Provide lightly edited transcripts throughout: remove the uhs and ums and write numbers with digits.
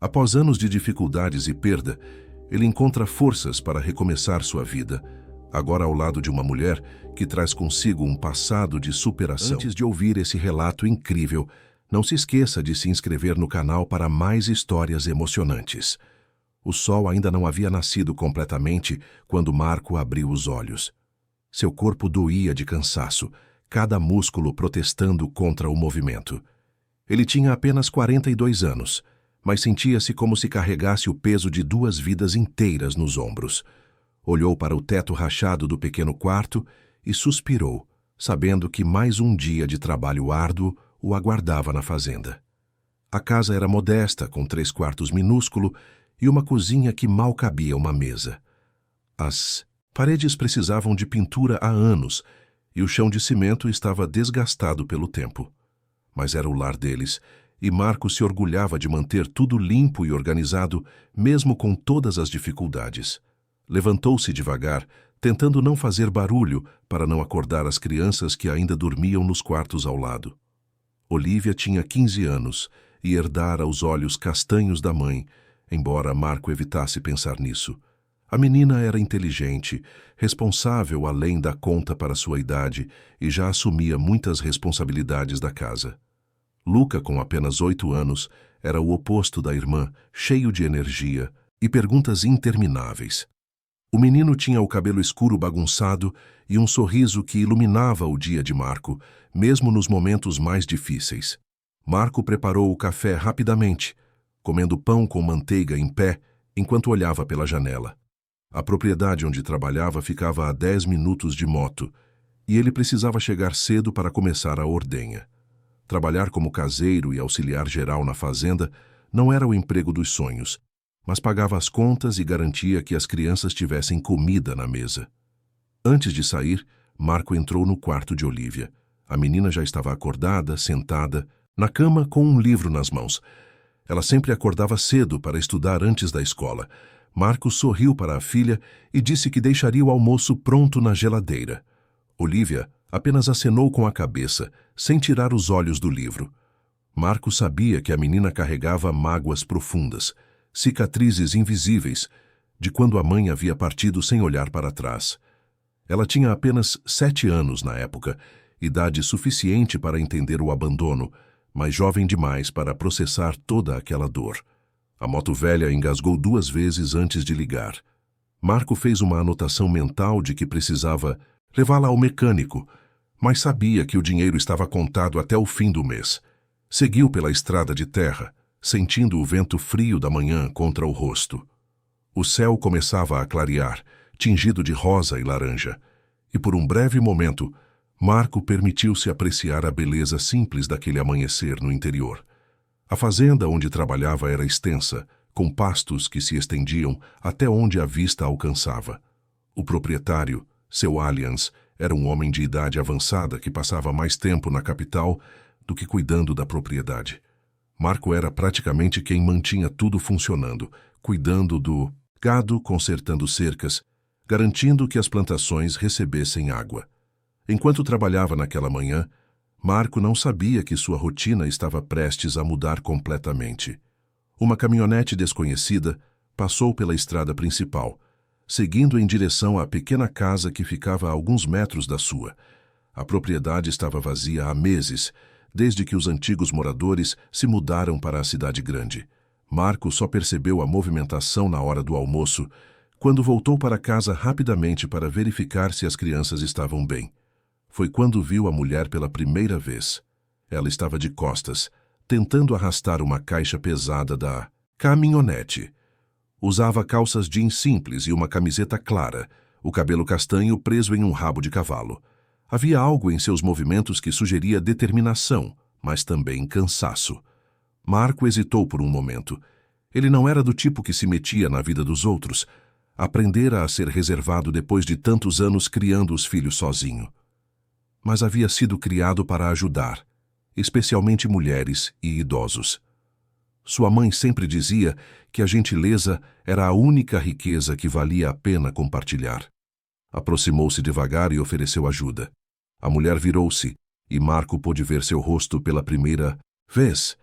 Após anos de dificuldades e perda, ele encontra forças para recomeçar sua vida, agora ao lado de uma mulher que traz consigo um passado de superação. Antes de ouvir esse relato incrível, não se esqueça de se inscrever no canal para mais histórias emocionantes. O sol ainda não havia nascido completamente quando Marco abriu os olhos. Seu corpo doía de cansaço, cada músculo protestando contra o movimento. Ele tinha apenas 42 anos, mas sentia-se como se carregasse o peso de 2 vidas inteiras nos ombros. Olhou para o teto rachado do pequeno quarto e suspirou, sabendo que mais um dia de trabalho árduo o aguardava na fazenda. A casa era modesta, com 3 quartos minúsculo e uma cozinha que mal cabia uma mesa. As paredes precisavam de pintura há anos e o chão de cimento estava desgastado pelo tempo. Mas era o lar deles, e Marco se orgulhava de manter tudo limpo e organizado, mesmo com todas as dificuldades. Levantou-se devagar, tentando não fazer barulho para não acordar as crianças que ainda dormiam nos quartos ao lado. Olívia tinha 15 anos e herdara os olhos castanhos da mãe, embora Marco evitasse pensar nisso. A menina era inteligente, responsável além da conta para sua idade e já assumia muitas responsabilidades da casa. Luca, com apenas 8 anos, era o oposto da irmã, cheio de energia e perguntas intermináveis. O menino tinha o cabelo escuro bagunçado e um sorriso que iluminava o dia de Marco, mesmo nos momentos mais difíceis. Marco preparou o café rapidamente, comendo pão com manteiga em pé, enquanto olhava pela janela. A propriedade onde trabalhava ficava a 10 minutos de moto, e ele precisava chegar cedo para começar a ordenha. Trabalhar como caseiro e auxiliar geral na fazenda não era o emprego dos sonhos, mas pagava as contas e garantia que as crianças tivessem comida na mesa. Antes de sair, Marco entrou no quarto de Olívia. A menina já estava acordada, sentada, na cama com um livro nas mãos. Ela sempre acordava cedo para estudar antes da escola. Marco sorriu para a filha e disse que deixaria o almoço pronto na geladeira. Olívia apenas acenou com a cabeça, sem tirar os olhos do livro. Marco sabia que a menina carregava mágoas profundas, cicatrizes invisíveis, de quando a mãe havia partido sem olhar para trás. Ela tinha apenas 7 anos na época, idade suficiente para entender o abandono, mas jovem demais para processar toda aquela dor. A moto velha engasgou 2 vezes antes de ligar. Marco fez uma anotação mental de que precisava levá-la ao mecânico, mas sabia que o dinheiro estava contado até o fim do mês. Seguiu pela estrada de terra, sentindo o vento frio da manhã contra o rosto. O céu começava a clarear, tingido de rosa e laranja, e por um breve momento, Marco permitiu-se apreciar a beleza simples daquele amanhecer no interior. A fazenda onde trabalhava era extensa, com pastos que se estendiam até onde a vista alcançava. O proprietário, seu Alliance, era um homem de idade avançada que passava mais tempo na capital do que cuidando da propriedade. Marco era praticamente quem mantinha tudo funcionando, cuidando do gado, consertando cercas, garantindo que as plantações recebessem água. Enquanto trabalhava naquela manhã, Marco não sabia que sua rotina estava prestes a mudar completamente. Uma caminhonete desconhecida passou pela estrada principal, seguindo em direção à pequena casa que ficava a alguns metros da sua. A propriedade estava vazia há meses, desde que os antigos moradores se mudaram para a cidade grande. Marco só percebeu a movimentação na hora do almoço, quando voltou para casa rapidamente para verificar se as crianças estavam bem. Foi quando viu a mulher pela primeira vez. Ela estava de costas, tentando arrastar uma caixa pesada da caminhonete. Usava calças jeans simples e uma camiseta clara, o cabelo castanho preso em um rabo de cavalo. Havia algo em seus movimentos que sugeria determinação, mas também cansaço. Marco hesitou por um momento. Ele não era do tipo que se metia na vida dos outros. Aprendera a ser reservado depois de tantos anos criando os filhos sozinho. Mas havia sido criado para ajudar, especialmente mulheres e idosos. Sua mãe sempre dizia que a gentileza era a única riqueza que valia a pena compartilhar. Aproximou-se devagar e ofereceu ajuda. A mulher virou-se, e Marco pôde ver seu rosto pela primeira vez.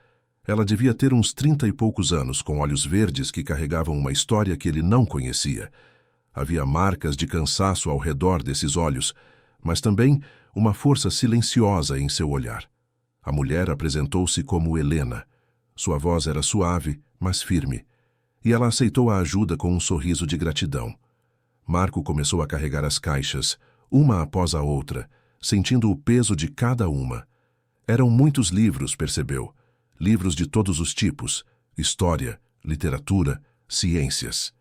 Ela devia ter uns 30 e poucos anos, com olhos verdes que carregavam uma história que ele não conhecia. Havia marcas de cansaço ao redor desses olhos, mas também uma força silenciosa em seu olhar. A mulher apresentou-se como Helena. Sua voz era suave, mas firme, e ela aceitou a ajuda com um sorriso de gratidão. Marco começou a carregar as caixas, uma após a outra, sentindo o peso de cada uma. Eram muitos livros, percebeu. Livros de todos os tipos: história, literatura, ciências.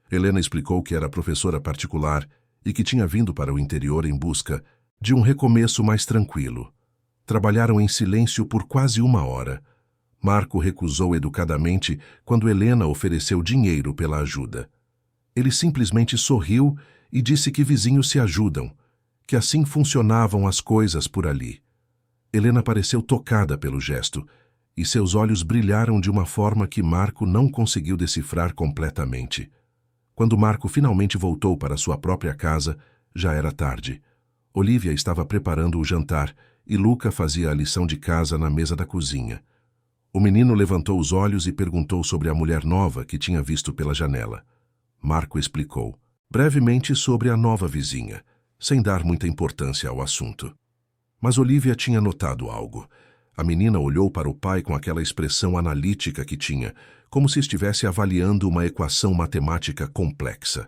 Helena explicou que era professora particular e que tinha vindo para o interior em busca de um recomeço mais tranquilo. Trabalharam em silêncio por quase 1 hora. Marco recusou educadamente quando Helena ofereceu dinheiro pela ajuda. Ele simplesmente sorriu e disse que vizinhos se ajudam, que assim funcionavam as coisas por ali. Helena pareceu tocada pelo gesto, e seus olhos brilharam de uma forma que Marco não conseguiu decifrar completamente. Quando Marco finalmente voltou para sua própria casa, já era tarde. Olivia estava preparando o jantar e Luca fazia a lição de casa na mesa da cozinha. O menino levantou os olhos e perguntou sobre a mulher nova que tinha visto pela janela. Marco explicou, brevemente, sobre a nova vizinha, sem dar muita importância ao assunto. Mas Olivia tinha notado algo. A menina olhou para o pai com aquela expressão analítica que tinha, como se estivesse avaliando uma equação matemática complexa.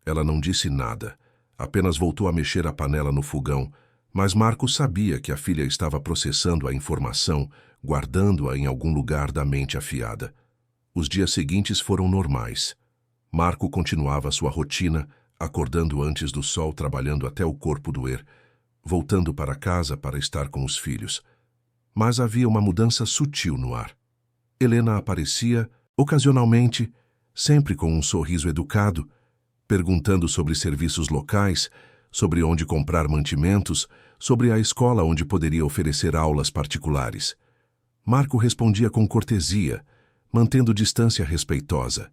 Ela não disse nada, apenas voltou a mexer a panela no fogão, mas Marco sabia que a filha estava processando a informação, guardando-a em algum lugar da mente afiada. Os dias seguintes foram normais. Marco continuava sua rotina, acordando antes do sol, trabalhando até o corpo doer, voltando para casa para estar com os filhos. Mas havia uma mudança sutil no ar. Helena aparecia, ocasionalmente, sempre com um sorriso educado, perguntando sobre serviços locais, sobre onde comprar mantimentos, sobre a escola onde poderia oferecer aulas particulares. Marco respondia com cortesia, mantendo distância respeitosa.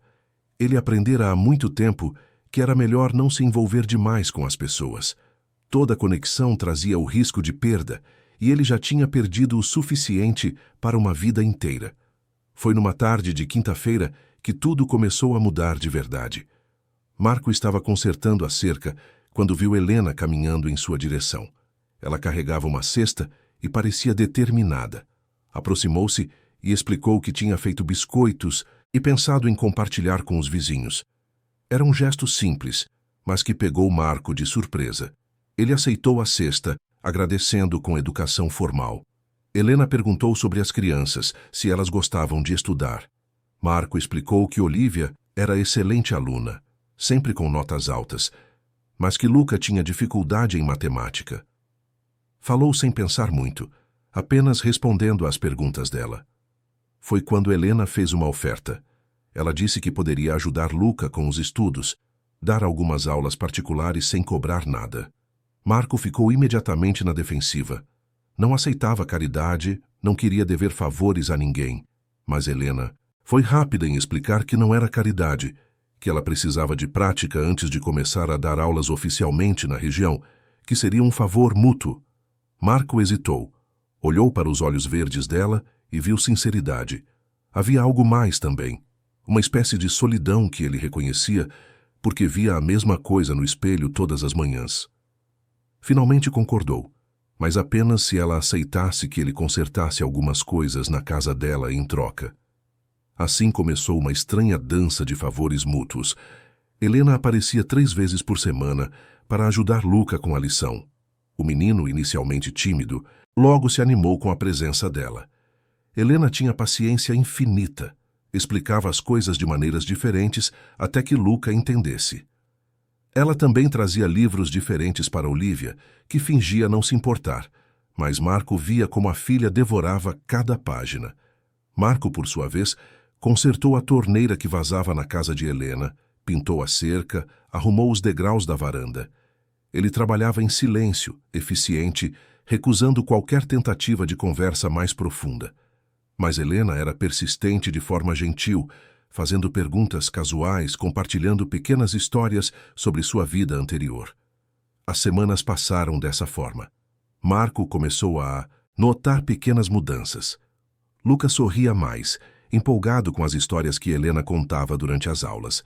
Ele aprendera há muito tempo que era melhor não se envolver demais com as pessoas. Toda conexão trazia o risco de perda, e ele já tinha perdido o suficiente para uma vida inteira. Foi numa tarde de quinta-feira que tudo começou a mudar de verdade. Marco estava consertando a cerca quando viu Helena caminhando em sua direção. Ela carregava uma cesta e parecia determinada. Aproximou-se e explicou que tinha feito biscoitos e pensado em compartilhar com os vizinhos. Era um gesto simples, mas que pegou Marco de surpresa. Ele aceitou a cesta, agradecendo com educação formal. Helena perguntou sobre as crianças, se elas gostavam de estudar. Marco explicou que Olivia era excelente aluna, sempre com notas altas, mas que Luca tinha dificuldade em matemática. Falou sem pensar muito, apenas respondendo às perguntas dela. Foi quando Helena fez uma oferta. Ela disse que poderia ajudar Luca com os estudos, dar algumas aulas particulares sem cobrar nada. Marco ficou imediatamente na defensiva. Não aceitava caridade, não queria dever favores a ninguém. Mas Helena foi rápida em explicar que não era caridade, que ela precisava de prática antes de começar a dar aulas oficialmente na região, que seria um favor mútuo. Marco hesitou, olhou para os olhos verdes dela e viu sinceridade. Havia algo mais também, uma espécie de solidão que ele reconhecia, porque via a mesma coisa no espelho todas as manhãs. Finalmente concordou, mas apenas se ela aceitasse que ele consertasse algumas coisas na casa dela em troca. Assim começou uma estranha dança de favores mútuos. Helena aparecia 3 vezes por semana para ajudar Luca com a lição. O menino, inicialmente tímido, logo se animou com a presença dela. Helena tinha paciência infinita, explicava as coisas de maneiras diferentes até que Luca entendesse. Ela também trazia livros diferentes para Olivia, que fingia não se importar, mas Marco via como a filha devorava cada página. Marco, por sua vez, consertou a torneira que vazava na casa de Helena, pintou a cerca, arrumou os degraus da varanda. Ele trabalhava em silêncio, eficiente, recusando qualquer tentativa de conversa mais profunda. Mas Helena era persistente de forma gentil, fazendo perguntas casuais, compartilhando pequenas histórias sobre sua vida anterior. As semanas passaram dessa forma. Marco começou a notar pequenas mudanças. Lucas sorria mais, empolgado com as histórias que Helena contava durante as aulas.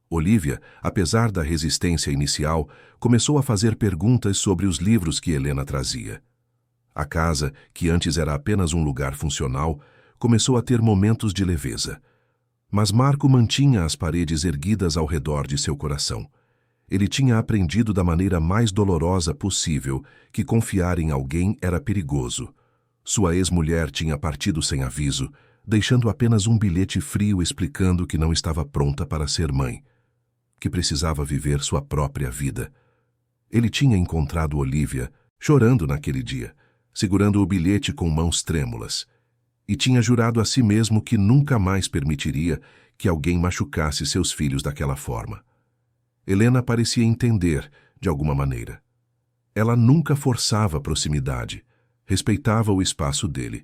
Olivia, apesar da resistência inicial, começou a fazer perguntas sobre os livros que Helena trazia. A casa, que antes era apenas um lugar funcional, começou a ter momentos de leveza. Mas Marco mantinha as paredes erguidas ao redor de seu coração. Ele tinha aprendido da maneira mais dolorosa possível que confiar em alguém era perigoso. Sua ex-mulher tinha partido sem aviso, deixando apenas um bilhete frio explicando que não estava pronta para ser mãe, que precisava viver sua própria vida. Ele tinha encontrado Olivia chorando naquele dia, segurando o bilhete com mãos trêmulas, e tinha jurado a si mesmo que nunca mais permitiria que alguém machucasse seus filhos daquela forma. Helena parecia entender, de alguma maneira. Ela nunca forçava proximidade, respeitava o espaço dele,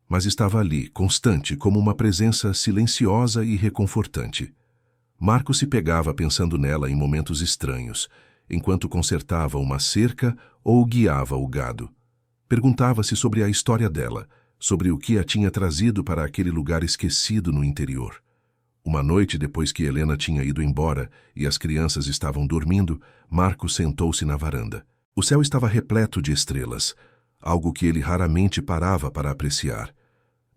mas estava ali, constante, como uma presença silenciosa e reconfortante. Marco se pegava pensando nela em momentos estranhos, enquanto consertava uma cerca ou guiava o gado. Perguntava-se sobre a história dela, sobre o que a tinha trazido para aquele lugar esquecido no interior. Uma noite depois que Helena tinha ido embora e as crianças estavam dormindo, Marco sentou-se na varanda. O céu estava repleto de estrelas, algo que ele raramente parava para apreciar.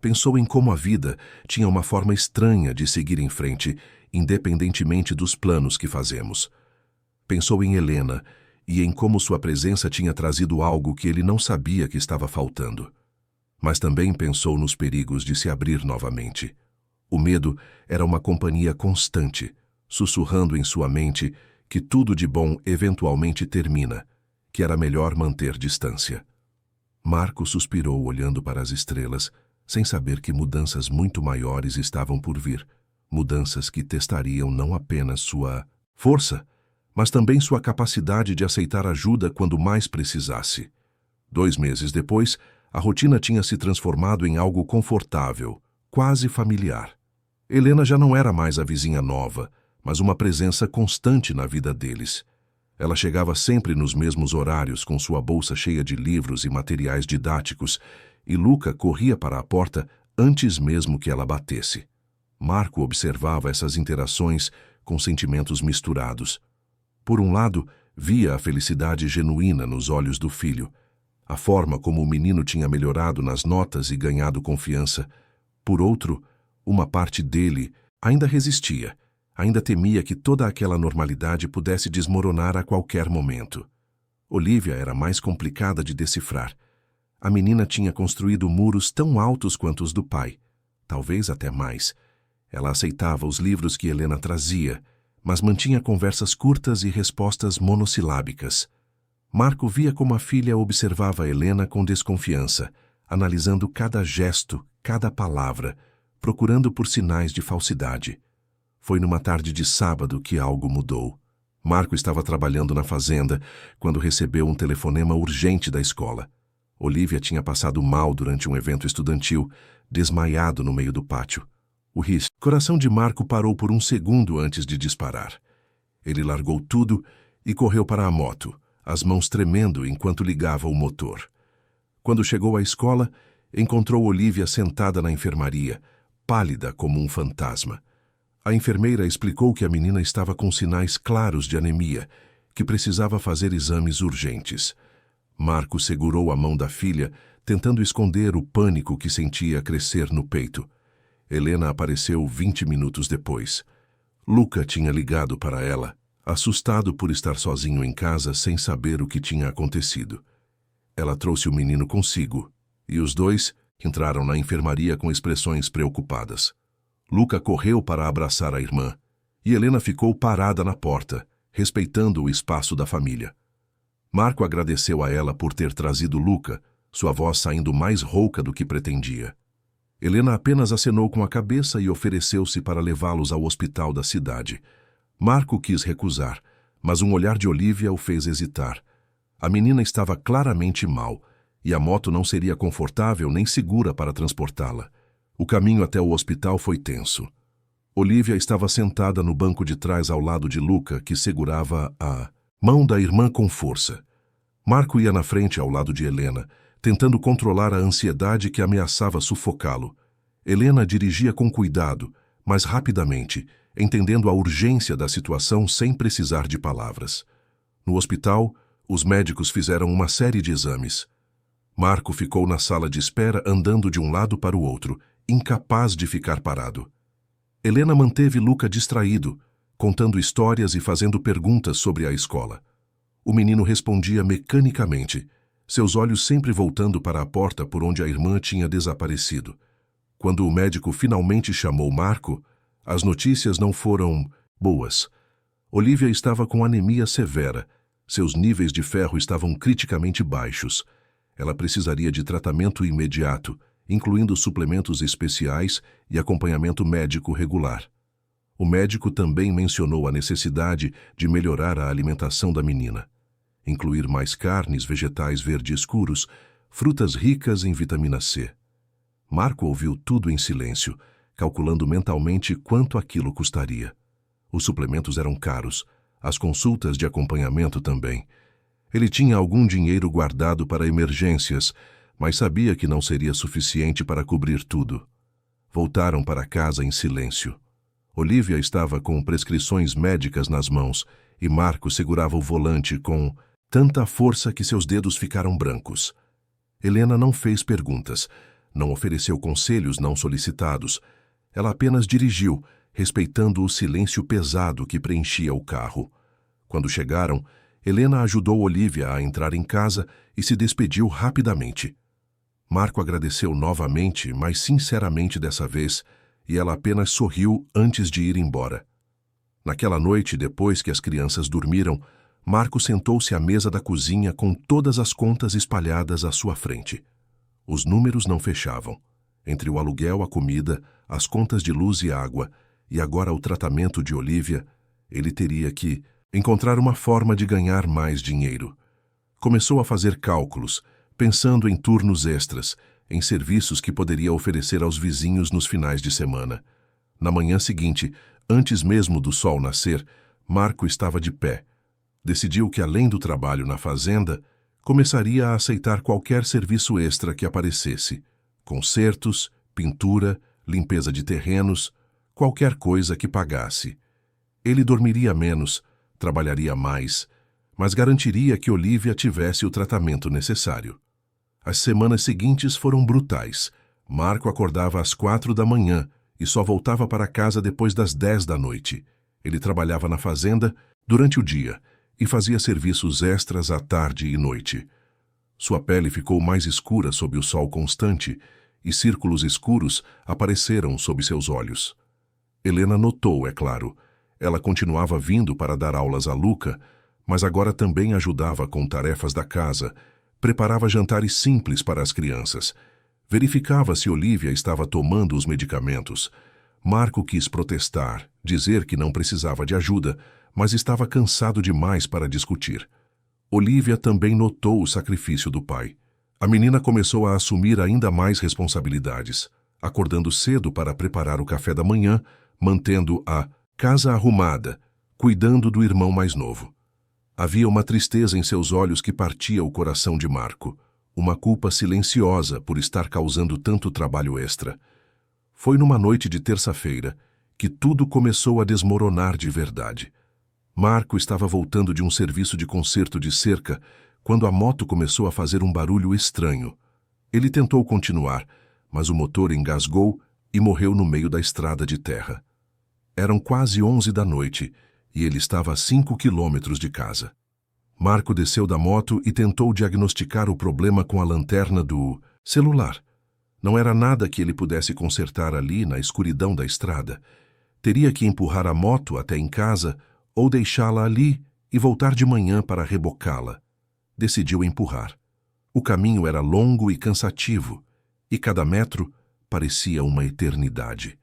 Pensou em como a vida tinha uma forma estranha de seguir em frente, independentemente dos planos que fazemos. Pensou em Helena e em como sua presença tinha trazido algo que ele não sabia que estava faltando. Mas também pensou nos perigos de se abrir novamente. O medo era uma companhia constante, sussurrando em sua mente que tudo de bom eventualmente termina, que era melhor manter distância. Marco suspirou olhando para as estrelas, sem saber que mudanças muito maiores estavam por vir, mudanças que testariam não apenas sua força, mas também sua capacidade de aceitar ajuda quando mais precisasse. 2 meses depois, a rotina tinha se transformado em algo confortável, quase familiar. Helena já não era mais a vizinha nova, mas uma presença constante na vida deles. Ela chegava sempre nos mesmos horários com sua bolsa cheia de livros e materiais didáticos, e Luca corria para a porta antes mesmo que ela batesse. Marco observava essas interações com sentimentos misturados. Por um lado, via a felicidade genuína nos olhos do filho, a forma como o menino tinha melhorado nas notas e ganhado confiança. Por outro, uma parte dele ainda resistia, ainda temia que toda aquela normalidade pudesse desmoronar a qualquer momento. Olivia era mais complicada de decifrar. A menina tinha construído muros tão altos quanto os do pai, talvez até mais. Ela aceitava os livros que Helena trazia, mas mantinha conversas curtas e respostas monossilábicas. Marco via como a filha observava Helena com desconfiança, analisando cada gesto, cada palavra, procurando por sinais de falsidade. Foi numa tarde de sábado que algo mudou. Marco estava trabalhando na fazenda quando recebeu um telefonema urgente da escola. Olivia tinha passado mal durante um evento estudantil, desmaiado no meio do pátio. O coração de Marco parou por um segundo antes de disparar. Ele largou tudo e correu para a moto, as mãos tremendo enquanto ligava o motor. Quando chegou à escola, encontrou Olivia sentada na enfermaria, pálida como um fantasma. A enfermeira explicou que a menina estava com sinais claros de anemia, que precisava fazer exames urgentes. Marco segurou a mão da filha, tentando esconder o pânico que sentia crescer no peito. Helena apareceu 20 minutos depois. Luca tinha ligado para ela, assustado por estar sozinho em casa sem saber o que tinha acontecido. Ela trouxe o menino consigo, e os dois entraram na enfermaria com expressões preocupadas. Luca correu para abraçar a irmã, e Helena ficou parada na porta, respeitando o espaço da família. Marco agradeceu a ela por ter trazido Luca, sua voz saindo mais rouca do que pretendia. Helena apenas acenou com a cabeça e ofereceu-se para levá-los ao hospital da cidade. Marco quis recusar, mas um olhar de Olivia o fez hesitar. A menina estava claramente mal, e a moto não seria confortável nem segura para transportá-la. O caminho até o hospital foi tenso. Olivia estava sentada no banco de trás ao lado de Luca, que segurava a mão da irmã com força. Marco ia na frente ao lado de Helena, tentando controlar a ansiedade que ameaçava sufocá-lo. Helena dirigia com cuidado, mas rapidamente, entendendo a urgência da situação sem precisar de palavras. No hospital, os médicos fizeram uma série de exames. Marco ficou na sala de espera andando de um lado para o outro, incapaz de ficar parado. Helena manteve Luca distraído, contando histórias e fazendo perguntas sobre a escola. O menino respondia mecanicamente, seus olhos sempre voltando para a porta por onde a irmã tinha desaparecido. Quando o médico finalmente chamou Marco, as notícias não foram boas. Olivia estava com anemia severa, seus níveis de ferro estavam criticamente baixos. Ela precisaria de tratamento imediato, incluindo suplementos especiais e acompanhamento médico regular. O médico também mencionou a necessidade de melhorar a alimentação da menina, incluir mais carnes, vegetais verde escuros, frutas ricas em vitamina C. Marco ouviu tudo em silêncio, calculando mentalmente quanto aquilo custaria. Os suplementos eram caros, as consultas de acompanhamento também. Ele tinha algum dinheiro guardado para emergências, mas sabia que não seria suficiente para cobrir tudo. Voltaram para casa em silêncio. Olivia estava com prescrições médicas nas mãos e Marco segurava o volante com tanta força que seus dedos ficaram brancos. Helena não fez perguntas, não ofereceu conselhos não solicitados. Ela apenas dirigiu, respeitando o silêncio pesado que preenchia o carro. Quando chegaram, Helena ajudou Olivia a entrar em casa e se despediu rapidamente. Marco agradeceu novamente, mas sinceramente dessa vez, e ela apenas sorriu antes de ir embora. Naquela noite, depois que as crianças dormiram, Marco sentou-se à mesa da cozinha com todas as contas espalhadas à sua frente. Os números não fechavam. Entre o aluguel, a comida, as contas de luz e água, e agora o tratamento de Olivia, ele teria que encontrar uma forma de ganhar mais dinheiro. Começou a fazer cálculos, pensando em turnos extras, em serviços que poderia oferecer aos vizinhos nos finais de semana. Na manhã seguinte, antes mesmo do sol nascer, Marco estava de pé. Decidiu que, além do trabalho na fazenda, começaria a aceitar qualquer serviço extra que aparecesse. Consertos, pintura, limpeza de terrenos, qualquer coisa que pagasse. Ele dormiria menos, trabalharia mais, mas garantiria que Olivia tivesse o tratamento necessário. As semanas seguintes foram brutais. Marco acordava às 4 da manhã e só voltava para casa depois das 10 da noite. Ele trabalhava na fazenda durante o dia e fazia serviços extras à tarde e noite. Sua pele ficou mais escura sob o sol constante e círculos escuros apareceram sob seus olhos. Helena notou, é claro. Ela continuava vindo para dar aulas a Luca, mas agora também ajudava com tarefas da casa, preparava jantares simples para as crianças, verificava se Olivia estava tomando os medicamentos. Marco quis protestar, dizer que não precisava de ajuda, mas estava cansado demais para discutir. Olivia também notou o sacrifício do pai. A menina começou a assumir ainda mais responsabilidades, acordando cedo para preparar o café da manhã, mantendo a casa arrumada, cuidando do irmão mais novo. Havia uma tristeza em seus olhos que partia o coração de Marco, uma culpa silenciosa por estar causando tanto trabalho extra. Foi numa noite de terça-feira que tudo começou a desmoronar de verdade. Marco estava voltando de um serviço de conserto de cerca quando a moto começou a fazer um barulho estranho. Ele tentou continuar, mas o motor engasgou e morreu no meio da estrada de terra. Eram quase 11 da noite e ele estava a 5 quilômetros de casa. Marco desceu da moto e tentou diagnosticar o problema com a lanterna do celular. Não era nada que ele pudesse consertar ali na escuridão da estrada. Teria que empurrar a moto até em casa ou deixá-la ali e voltar de manhã para rebocá-la. Decidiu empurrar. O caminho era longo e cansativo, e cada metro parecia uma eternidade.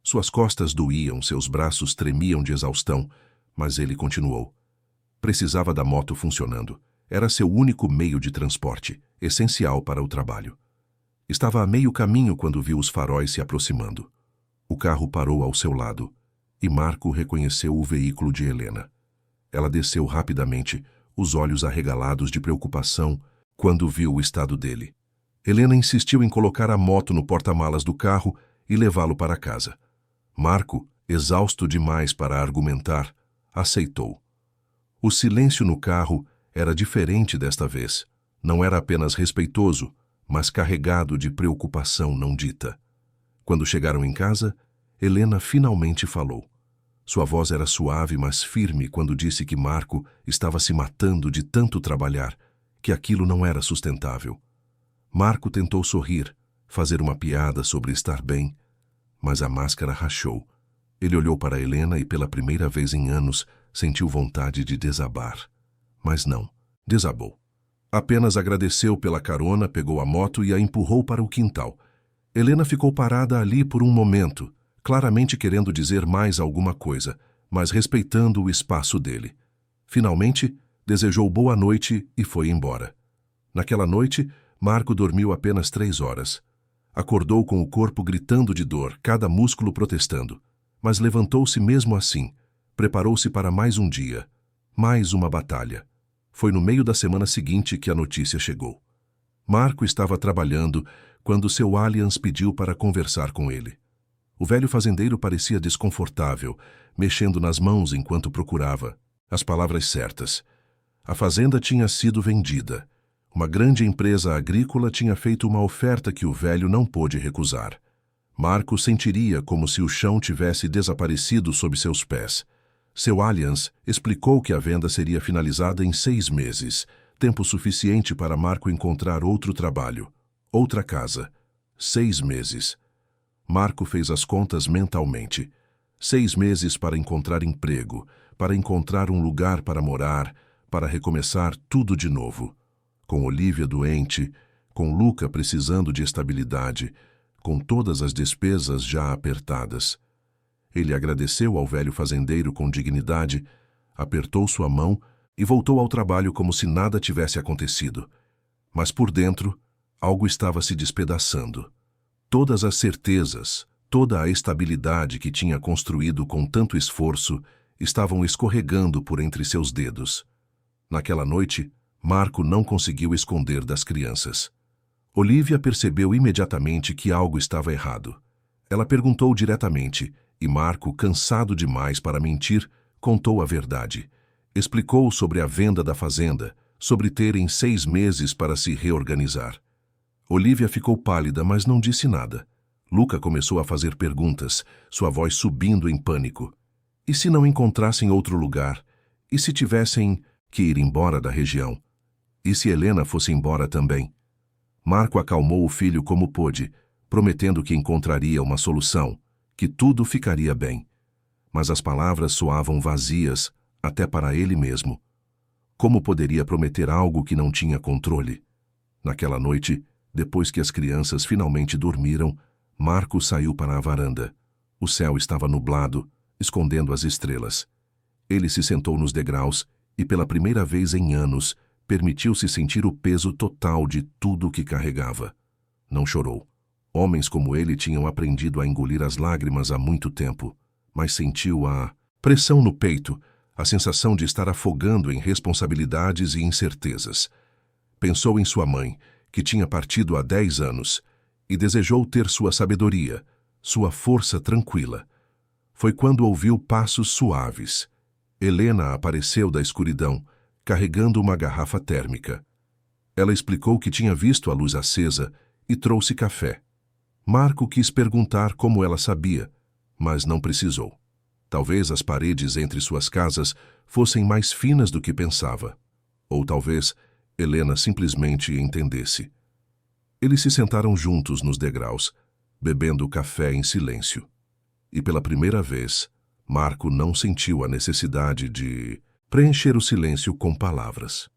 Suas costas doíam, seus braços tremiam de exaustão, mas ele continuou. Precisava da moto funcionando. Era seu único meio de transporte, essencial para o trabalho. Estava a meio caminho quando viu os faróis se aproximando. O carro parou ao seu lado, e Marco reconheceu o veículo de Helena. Ela desceu rapidamente, os olhos arregalados de preocupação, quando viu o estado dele. Helena insistiu em colocar a moto no porta-malas do carro e levá-lo para casa. Marco, exausto demais para argumentar, aceitou. O silêncio no carro era diferente desta vez. Não era apenas respeitoso, mas carregado de preocupação não dita. Quando chegaram em casa, Helena finalmente falou. Sua voz era suave, mas firme quando disse que Marco estava se matando de tanto trabalhar, que aquilo não era sustentável. Marco tentou sorrir, fazer uma piada sobre estar bem, mas a máscara rachou. Ele olhou para Helena e pela primeira vez em anos sentiu vontade de desabar. Mas não, desabou. Apenas agradeceu pela carona, pegou a moto e a empurrou para o quintal. Helena ficou parada ali por um momento, claramente querendo dizer mais alguma coisa, mas respeitando o espaço dele. Finalmente, desejou boa noite e foi embora. Naquela noite, Marco dormiu apenas 3 horas. Acordou com o corpo gritando de dor, cada músculo protestando. Mas levantou-se mesmo assim. Preparou-se para mais um dia, mais uma batalha. Foi no meio da semana seguinte que a notícia chegou. Marco estava trabalhando quando seu Allianz pediu para conversar com ele. O velho fazendeiro parecia desconfortável, mexendo nas mãos enquanto procurava as palavras certas. A fazenda tinha sido vendida. Uma grande empresa agrícola tinha feito uma oferta que o velho não pôde recusar. Marco sentiria como se o chão tivesse desaparecido sob seus pés. Seu Allianz explicou que a venda seria finalizada em 6 meses, tempo suficiente para Marco encontrar outro trabalho, outra casa. 6 meses. Marco fez as contas mentalmente. 6 meses para encontrar emprego, para encontrar um lugar para morar, para recomeçar tudo de novo. Com Olivia doente, com Luca precisando de estabilidade, com todas as despesas já apertadas. Ele agradeceu ao velho fazendeiro com dignidade, apertou sua mão e voltou ao trabalho como se nada tivesse acontecido. Mas por dentro, algo estava se despedaçando. Todas as certezas, toda a estabilidade que tinha construído com tanto esforço, estavam escorregando por entre seus dedos. Naquela noite, Marco não conseguiu esconder das crianças. Olivia percebeu imediatamente que algo estava errado. Ela perguntou diretamente, e Marco, cansado demais para mentir, contou a verdade. Explicou sobre a venda da fazenda, sobre terem 6 meses para se reorganizar. Olivia ficou pálida, mas não disse nada. Luca começou a fazer perguntas, sua voz subindo em pânico. E se não encontrassem outro lugar? E se tivessem que ir embora da região? E se Helena fosse embora também? Marco acalmou o filho como pôde, prometendo que encontraria uma solução, que tudo ficaria bem. Mas as palavras soavam vazias, até para ele mesmo. Como poderia prometer algo que não tinha controle? Naquela noite, depois que as crianças finalmente dormiram, Marco saiu para a varanda. O céu estava nublado, escondendo as estrelas. Ele se sentou nos degraus e, pela primeira vez em anos, permitiu-se sentir o peso total de tudo o que carregava. Não chorou. Homens como ele tinham aprendido a engolir as lágrimas há muito tempo, mas sentiu a pressão no peito, a sensação de estar afogando em responsabilidades e incertezas. Pensou em sua mãe, que tinha partido há 10 anos, e desejou ter sua sabedoria, sua força tranquila. Foi quando ouviu passos suaves. Helena apareceu da escuridão, carregando uma garrafa térmica. Ela explicou que tinha visto a luz acesa e trouxe café. Marco quis perguntar como ela sabia, mas não precisou. Talvez as paredes entre suas casas fossem mais finas do que pensava. Ou talvez Helena simplesmente entendesse. Eles se sentaram juntos nos degraus, bebendo café em silêncio. E pela primeira vez, Marco não sentiu a necessidade de preencher o silêncio com palavras.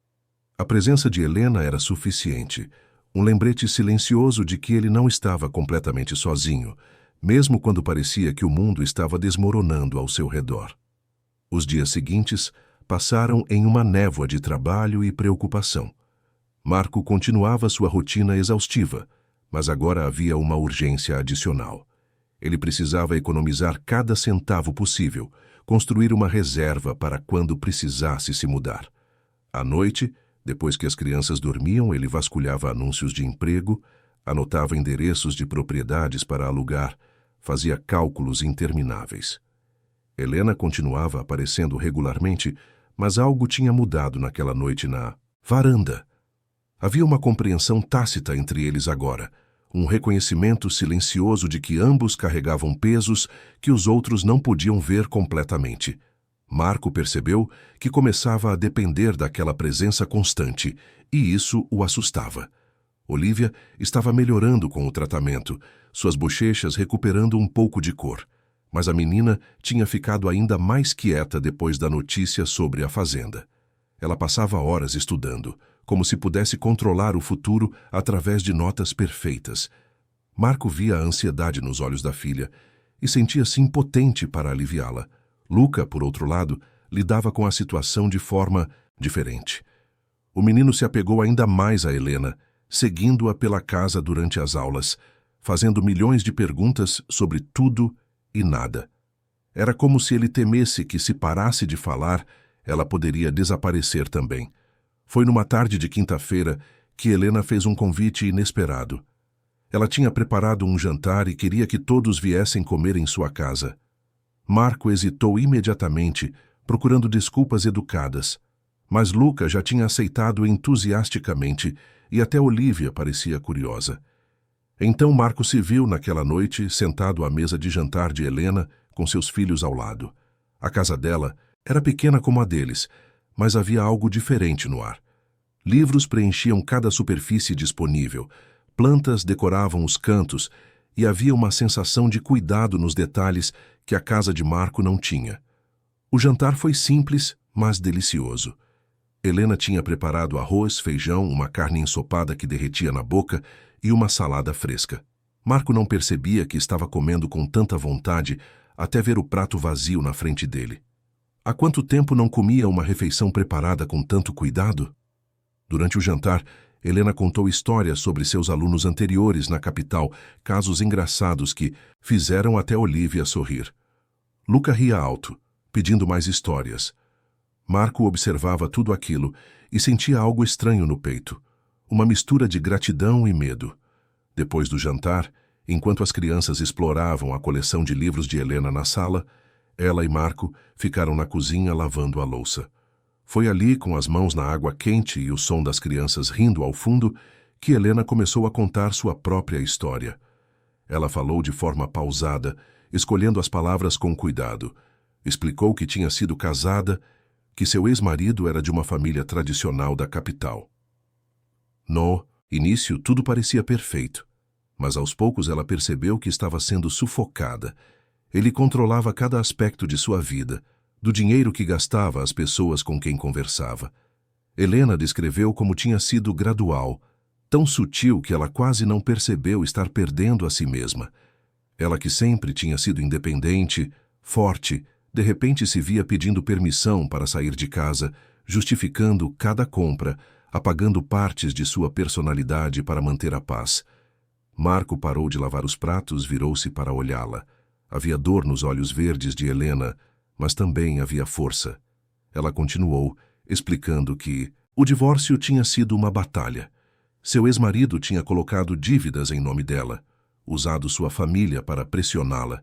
A presença de Helena era suficiente, um lembrete silencioso de que ele não estava completamente sozinho, mesmo quando parecia que o mundo estava desmoronando ao seu redor. Os dias seguintes passaram em uma névoa de trabalho e preocupação. Marco continuava sua rotina exaustiva, mas agora havia uma urgência adicional. Ele precisava economizar cada centavo possível, construir uma reserva para quando precisasse se mudar. À noite, Depois que as crianças dormiam, ele vasculhava anúncios de emprego, anotava endereços de propriedades para alugar, fazia cálculos intermináveis. Helena continuava aparecendo regularmente, mas algo tinha mudado naquela noite na varanda. Havia uma compreensão tácita entre eles agora, um reconhecimento silencioso de que ambos carregavam pesos que os outros não podiam ver completamente. Marco percebeu que começava a depender daquela presença constante, e isso o assustava. Olivia estava melhorando com o tratamento, suas bochechas recuperando um pouco de cor. Mas a menina tinha ficado ainda mais quieta depois da notícia sobre a fazenda. Ela passava horas estudando, como se pudesse controlar o futuro através de notas perfeitas. Marco via a ansiedade nos olhos da filha e sentia-se impotente para aliviá-la. Luca, por outro lado, lidava com a situação de forma diferente. O menino se apegou ainda mais a Helena, seguindo-a pela casa durante as aulas, fazendo milhões de perguntas sobre tudo e nada. Era como se ele temesse que, se parasse de falar, ela poderia desaparecer também. Foi numa tarde de quinta-feira que Helena fez um convite inesperado. Ela tinha preparado um jantar e queria que todos viessem comer em sua casa. Marco hesitou imediatamente, procurando desculpas educadas. Mas Luca já tinha aceitado entusiasticamente e até Olivia parecia curiosa. Então Marco se viu naquela noite sentado à mesa de jantar de Helena com seus filhos ao lado. A casa dela era pequena como a deles, mas havia algo diferente no ar. Livros preenchiam cada superfície disponível, plantas decoravam os cantos e havia uma sensação de cuidado nos detalhes que a casa de Marco não tinha. O jantar foi simples, mas delicioso. Helena tinha preparado arroz, feijão, uma carne ensopada que derretia na boca e uma salada fresca. Marco não percebia que estava comendo com tanta vontade até ver o prato vazio na frente dele. Há quanto tempo não comia uma refeição preparada com tanto cuidado? Durante o jantar, Helena contou histórias sobre seus alunos anteriores na capital, casos engraçados que fizeram até Olivia sorrir. Luca ria alto, pedindo mais histórias. Marco observava tudo aquilo e sentia algo estranho no peito, uma mistura de gratidão e medo. Depois do jantar, enquanto as crianças exploravam a coleção de livros de Helena na sala, ela e Marco ficaram na cozinha lavando a louça. Foi ali, com as mãos na água quente e o som das crianças rindo ao fundo, que Helena começou a contar sua própria história. Ela falou de forma pausada, escolhendo as palavras com cuidado. Explicou que tinha sido casada, que seu ex-marido era de uma família tradicional da capital. No início, tudo parecia perfeito, mas aos poucos ela percebeu que estava sendo sufocada. Ele controlava cada aspecto de sua vida, do dinheiro que gastava às pessoas com quem conversava. Helena descreveu como tinha sido gradual, tão sutil que ela quase não percebeu estar perdendo a si mesma. Ela, que sempre tinha sido independente, forte, de repente se via pedindo permissão para sair de casa, justificando cada compra, apagando partes de sua personalidade para manter a paz. Marco parou de lavar os pratos, virou-se para olhá-la. Havia dor nos olhos verdes de Helena, mas também havia força. Ela continuou, explicando que o divórcio tinha sido uma batalha. Seu ex-marido tinha colocado dívidas em nome dela, usado sua família para pressioná-la,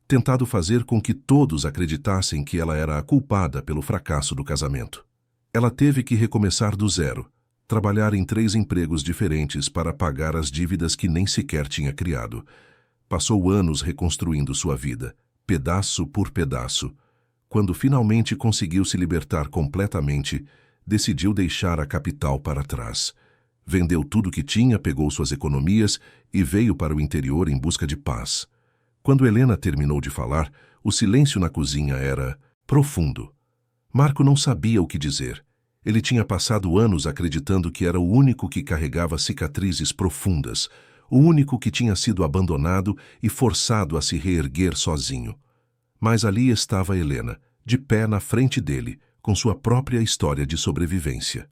tentado fazer com que todos acreditassem que ela era a culpada pelo fracasso do casamento. Ela teve que recomeçar do zero, trabalhar em 3 empregos diferentes para pagar as dívidas que nem sequer tinha criado. Passou anos reconstruindo sua vida, pedaço por pedaço. Quando finalmente conseguiu se libertar completamente, decidiu deixar a capital para trás. Vendeu tudo que tinha, pegou suas economias e veio para o interior em busca de paz. Quando Helena terminou de falar, o silêncio na cozinha era profundo. Marco não sabia o que dizer. Ele tinha passado anos acreditando que era o único que carregava cicatrizes profundas, o único que tinha sido abandonado e forçado a se reerguer sozinho. Mas ali estava Helena, de pé na frente dele, com sua própria história de sobrevivência.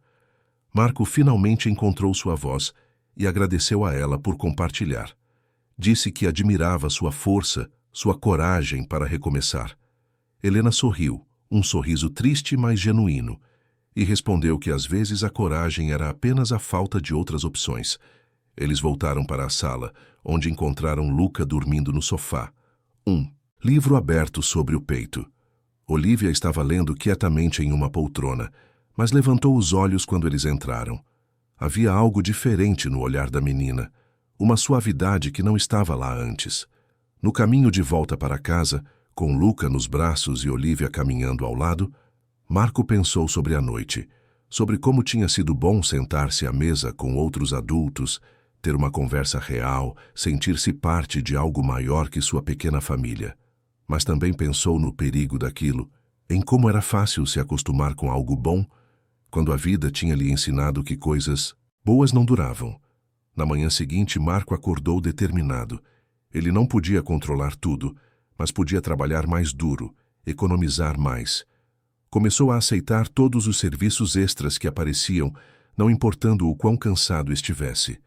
Marco finalmente encontrou sua voz e agradeceu a ela por compartilhar. Disse que admirava sua força, sua coragem para recomeçar. Helena sorriu, um sorriso triste, mas genuíno. e respondeu que às vezes a coragem era apenas a falta de outras opções. Eles voltaram para a sala, onde encontraram Luca dormindo no sofá. Livro aberto sobre o peito. Olivia estava lendo quietamente em uma poltrona, mas levantou os olhos quando eles entraram. Havia algo diferente no olhar da menina, uma suavidade que não estava lá antes. No caminho de volta para casa, com Luca nos braços e Olivia caminhando ao lado, Marco pensou sobre a noite, sobre como tinha sido bom sentar-se à mesa com outros adultos, ter uma conversa real, sentir-se parte de algo maior que sua pequena família. Mas também pensou no perigo daquilo, em como era fácil se acostumar com algo bom, quando a vida tinha lhe ensinado que coisas boas não duravam. Na manhã seguinte, Marco acordou determinado. Ele não podia controlar tudo, mas podia trabalhar mais duro, economizar mais. Começou a aceitar todos os serviços extras que apareciam, não importando o quão cansado estivesse.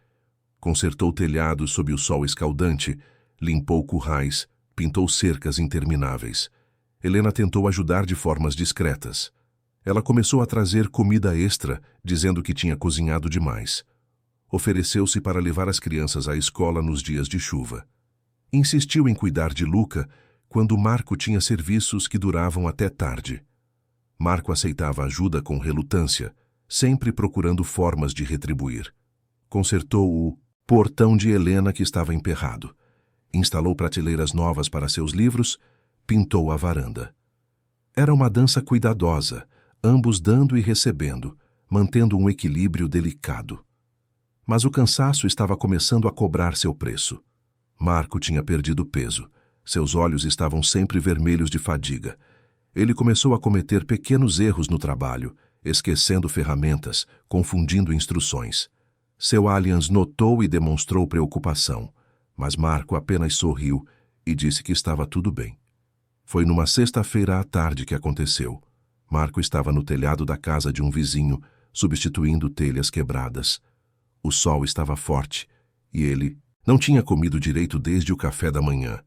Consertou telhados sob o sol escaldante, limpou currais, pintou cercas intermináveis. Helena tentou ajudar de formas discretas. Ela começou a trazer comida extra, dizendo que tinha cozinhado demais. Ofereceu-se para levar as crianças à escola nos dias de chuva. Insistiu em cuidar de Luca quando Marco tinha serviços que duravam até tarde. Marco aceitava ajuda com relutância, sempre procurando formas de retribuir. Consertou o portão de Helena que estava emperrado. Instalou prateleiras novas para seus livros, pintou a varanda. Era uma dança cuidadosa, ambos dando e recebendo, mantendo um equilíbrio delicado. Mas o cansaço estava começando a cobrar seu preço. Marco tinha perdido peso. Seus olhos estavam sempre vermelhos de fadiga. Ele começou a cometer pequenos erros no trabalho, esquecendo ferramentas, confundindo instruções. Seu alias notou e demonstrou preocupação, mas Marco apenas sorriu e disse que estava tudo bem. Foi numa sexta-feira à tarde que aconteceu. Marco estava no telhado da casa de um vizinho, substituindo telhas quebradas. O sol estava forte e ele não tinha comido direito desde o café da manhã.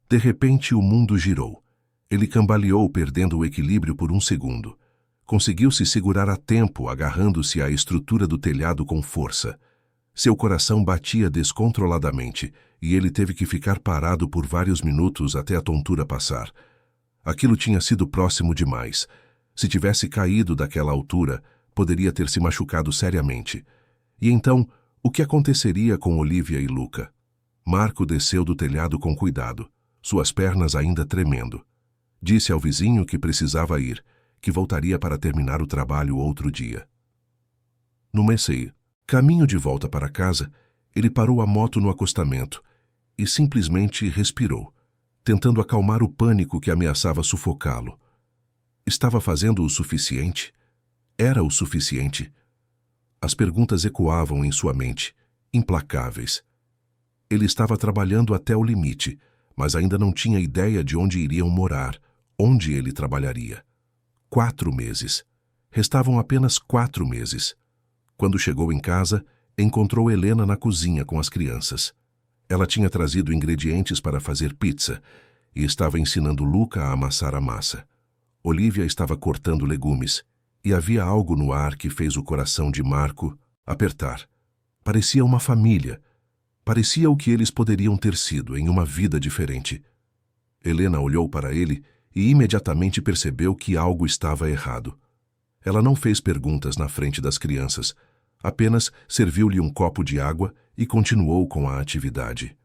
De repente, o mundo girou. Ele cambaleou, perdendo o equilíbrio por um segundo. Conseguiu se segurar a tempo, agarrando-se à estrutura do telhado com força. Seu coração batia descontroladamente e ele teve que ficar parado por vários minutos até a tontura passar. Aquilo tinha sido próximo demais. Se tivesse caído daquela altura, poderia ter se machucado seriamente. E então, o que aconteceria com Olivia e Luca? Marco desceu do telhado com cuidado, suas pernas ainda tremendo. Disse ao vizinho que precisava ir, que voltaria para terminar o trabalho outro dia. No caminho de volta para casa, ele parou a moto no acostamento e simplesmente respirou, tentando acalmar o pânico que ameaçava sufocá-lo. Estava fazendo o suficiente? Era o suficiente? As perguntas ecoavam em sua mente, implacáveis. Ele estava trabalhando até o limite, mas ainda não tinha ideia de onde iriam morar, onde ele trabalharia. 4 meses. Restavam apenas 4 meses. Quando chegou em casa, encontrou Helena na cozinha com as crianças. Ela tinha trazido ingredientes para fazer pizza e estava ensinando Luca a amassar a massa. Olivia estava cortando legumes e havia algo no ar que fez o coração de Marco apertar. Parecia uma família. Parecia o que eles poderiam ter sido em uma vida diferente. Helena olhou para ele e imediatamente percebeu que algo estava errado. Ela não fez perguntas na frente das crianças, apenas serviu-lhe um copo de água e continuou com a atividade.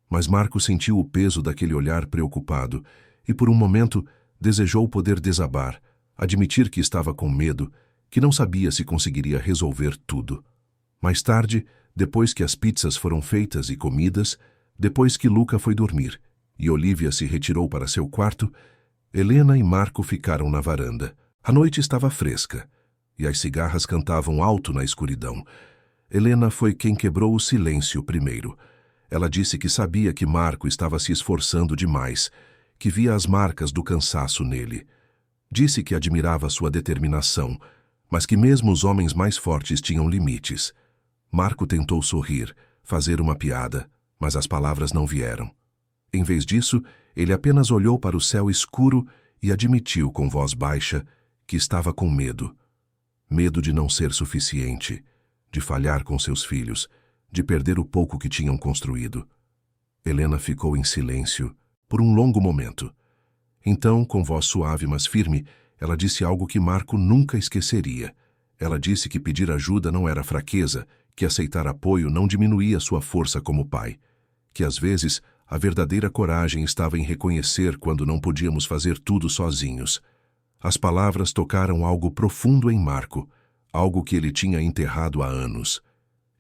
Mas Marco sentiu o peso daquele olhar preocupado e, por um momento, desejou poder desabar, admitir que estava com medo, que não sabia se conseguiria resolver tudo. Mais tarde, depois que as pizzas foram feitas e comidas, depois que Luca foi dormir e Olivia se retirou para seu quarto, Helena e Marco ficaram na varanda. A noite estava fresca e as cigarras cantavam alto na escuridão. Helena foi quem quebrou o silêncio primeiro. Ela disse que sabia que Marco estava se esforçando demais, que via as marcas do cansaço nele. Disse que admirava sua determinação, mas que mesmo os homens mais fortes tinham limites. Marco tentou sorrir, fazer uma piada, mas as palavras não vieram. Em vez disso, ele apenas olhou para o céu escuro e admitiu com voz baixa que estava com medo. Medo de não ser suficiente, de falhar com seus filhos, de perder o pouco que tinham construído. Helena ficou em silêncio por um longo momento. Então, com voz suave mas firme, ela disse algo que Marco nunca esqueceria. Ela disse que pedir ajuda não era fraqueza, que aceitar apoio não diminuía sua força como pai, que às vezes a verdadeira coragem estava em reconhecer quando não podíamos fazer tudo sozinhos. As palavras tocaram algo profundo em Marco, algo que ele tinha enterrado há anos.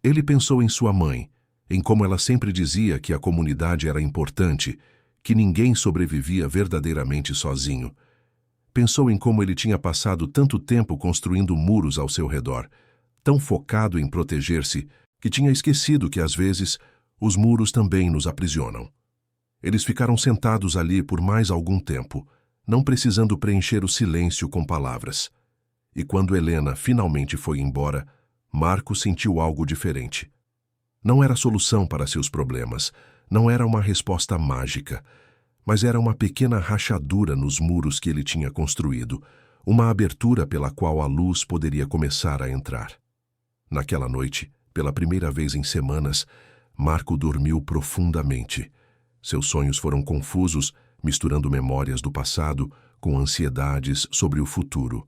Ele pensou em sua mãe, em como ela sempre dizia que a comunidade era importante, que ninguém sobrevivia verdadeiramente sozinho. Pensou em como ele tinha passado tanto tempo construindo muros ao seu redor, tão focado em proteger-se, que tinha esquecido que às vezes os muros também nos aprisionam. Eles ficaram sentados ali por mais algum tempo, não precisando preencher o silêncio com palavras. E quando Helena finalmente foi embora, Marco sentiu algo diferente. Não era solução para seus problemas, não era uma resposta mágica, mas era uma pequena rachadura nos muros que ele tinha construído, uma abertura pela qual a luz poderia começar a entrar. Naquela noite, pela primeira vez em semanas, Marco dormiu profundamente. Seus sonhos foram confusos, misturando memórias do passado com ansiedades sobre o futuro.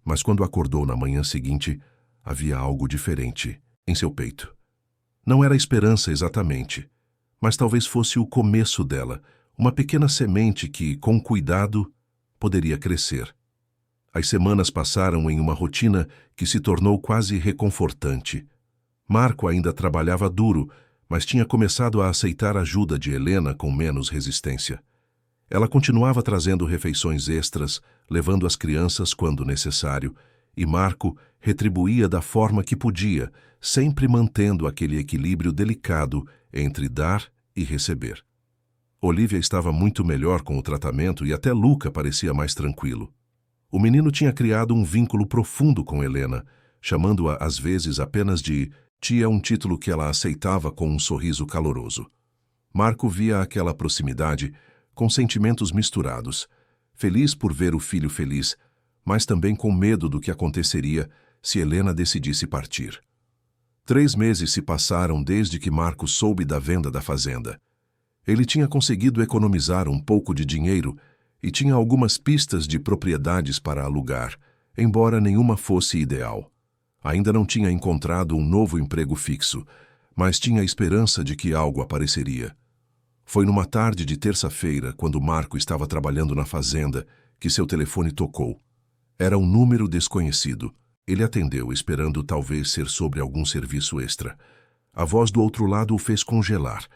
Mas quando acordou na manhã seguinte, havia algo diferente em seu peito. Não era esperança exatamente, mas talvez fosse o começo dela, uma pequena semente que, com cuidado, poderia crescer. As semanas passaram em uma rotina que se tornou quase reconfortante. Marco ainda trabalhava duro, mas tinha começado a aceitar a ajuda de Helena com menos resistência. Ela continuava trazendo refeições extras, levando as crianças quando necessário, e Marco retribuía da forma que podia, sempre mantendo aquele equilíbrio delicado entre dar e receber. Olivia estava muito melhor com o tratamento e até Luca parecia mais tranquilo. O menino tinha criado um vínculo profundo com Helena, chamando-a às vezes apenas de tia, um título que ela aceitava com um sorriso caloroso. Marco via aquela proximidade com sentimentos misturados, feliz por ver o filho feliz, mas também com medo do que aconteceria se Helena decidisse partir. 3 meses se passaram desde que Marco soube da venda da fazenda. Ele tinha conseguido economizar um pouco de dinheiro e tinha algumas pistas de propriedades para alugar, embora nenhuma fosse ideal. Ainda não tinha encontrado um novo emprego fixo, mas tinha a esperança de que algo apareceria. Foi numa tarde de terça-feira, quando Marco estava trabalhando na fazenda, que seu telefone tocou. Era um número desconhecido. Ele atendeu, esperando talvez ser sobre algum serviço extra. A voz do outro lado o fez congelar.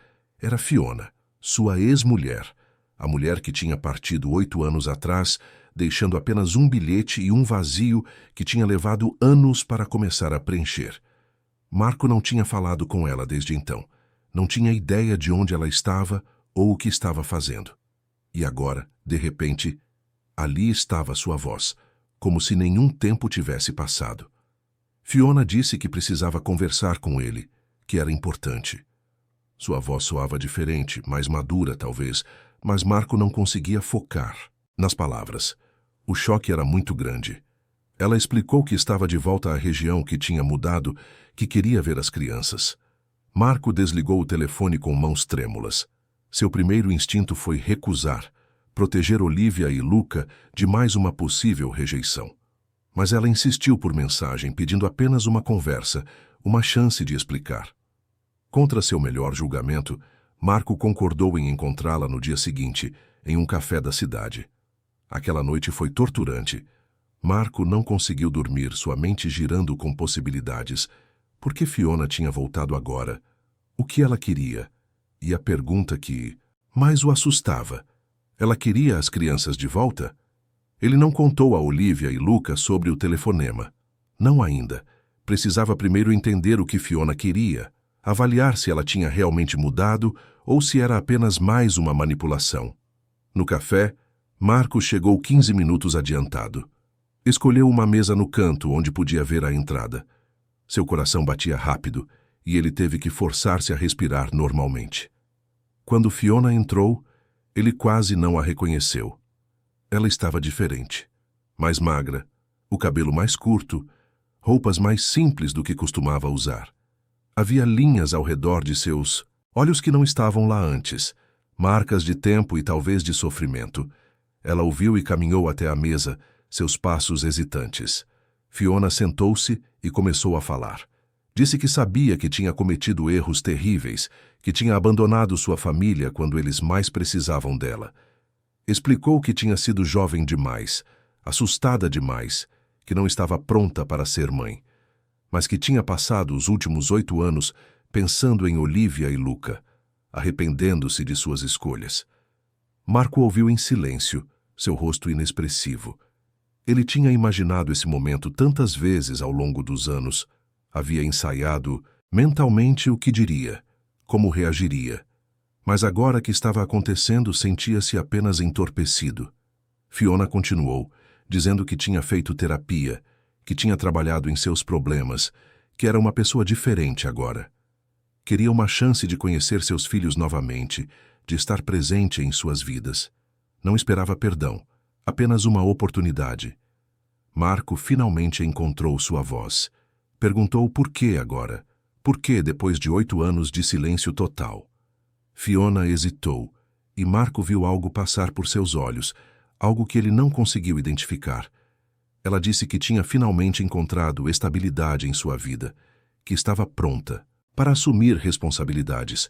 Era Fiona, sua ex-mulher, a mulher que tinha partido 8 anos atrás, deixando apenas um bilhete e um vazio que tinha levado anos para começar a preencher. Marco não tinha falado com ela desde então. Não tinha ideia de onde ela estava ou o que estava fazendo. E agora, de repente, ali estava sua voz, como se nenhum tempo tivesse passado. Fiona disse que precisava conversar com ele, que era importante. Sua voz soava diferente, mais madura talvez, mas Marco não conseguia focar nas palavras. O choque era muito grande. Ela explicou que estava de volta à região que tinha mudado, que queria ver as crianças. Marco desligou o telefone com mãos trêmulas. Seu primeiro instinto foi recusar, proteger Olivia e Luca de mais uma possível rejeição. Mas ela insistiu por mensagem, pedindo apenas uma conversa, uma chance de explicar. Contra seu melhor julgamento, Marco concordou em encontrá-la no dia seguinte, em um café da cidade. Aquela noite foi torturante. Marco não conseguiu dormir, sua mente girando com possibilidades. Por que Fiona tinha voltado agora? O que ela queria? E a pergunta que mais o assustava: ela queria as crianças de volta? Ele não contou a Olivia e Luca sobre o telefonema. Não ainda. Precisava primeiro entender o que Fiona queria, avaliar se ela tinha realmente mudado ou se era apenas mais uma manipulação. No café, Marco chegou 15 minutos adiantado. Escolheu uma mesa no canto onde podia ver a entrada. Seu coração batia rápido e ele teve que forçar-se a respirar normalmente. Quando Fiona entrou, ele quase não a reconheceu. Ela estava diferente. Mais magra, o cabelo mais curto, roupas mais simples do que costumava usar. Havia linhas ao redor de seus olhos que não estavam lá antes, marcas de tempo e talvez de sofrimento. Ela ouviu e caminhou até a mesa, seus passos hesitantes. Fiona sentou-se e começou a falar. Disse que sabia que tinha cometido erros terríveis, que tinha abandonado sua família quando eles mais precisavam dela. Explicou que tinha sido jovem demais, assustada demais, que não estava pronta para ser mãe, mas que tinha passado os últimos 8 anos pensando em Olivia e Luca, arrependendo-se de suas escolhas. Marco ouviu em silêncio, seu rosto inexpressivo. Ele tinha imaginado esse momento tantas vezes ao longo dos anos. Havia ensaiado mentalmente o que diria, como reagiria. Mas agora que estava acontecendo, sentia-se apenas entorpecido. Fiona continuou, dizendo que tinha feito terapia, que tinha trabalhado em seus problemas, que era uma pessoa diferente agora. Queria uma chance de conhecer seus filhos novamente, de estar presente em suas vidas. Não esperava perdão, apenas uma oportunidade. Marco finalmente encontrou sua voz. Perguntou por que agora, por que depois de 8 anos de silêncio total. Fiona hesitou, e Marco viu algo passar por seus olhos, algo que ele não conseguiu identificar. Ela disse que tinha finalmente encontrado estabilidade em sua vida, que estava pronta para assumir responsabilidades.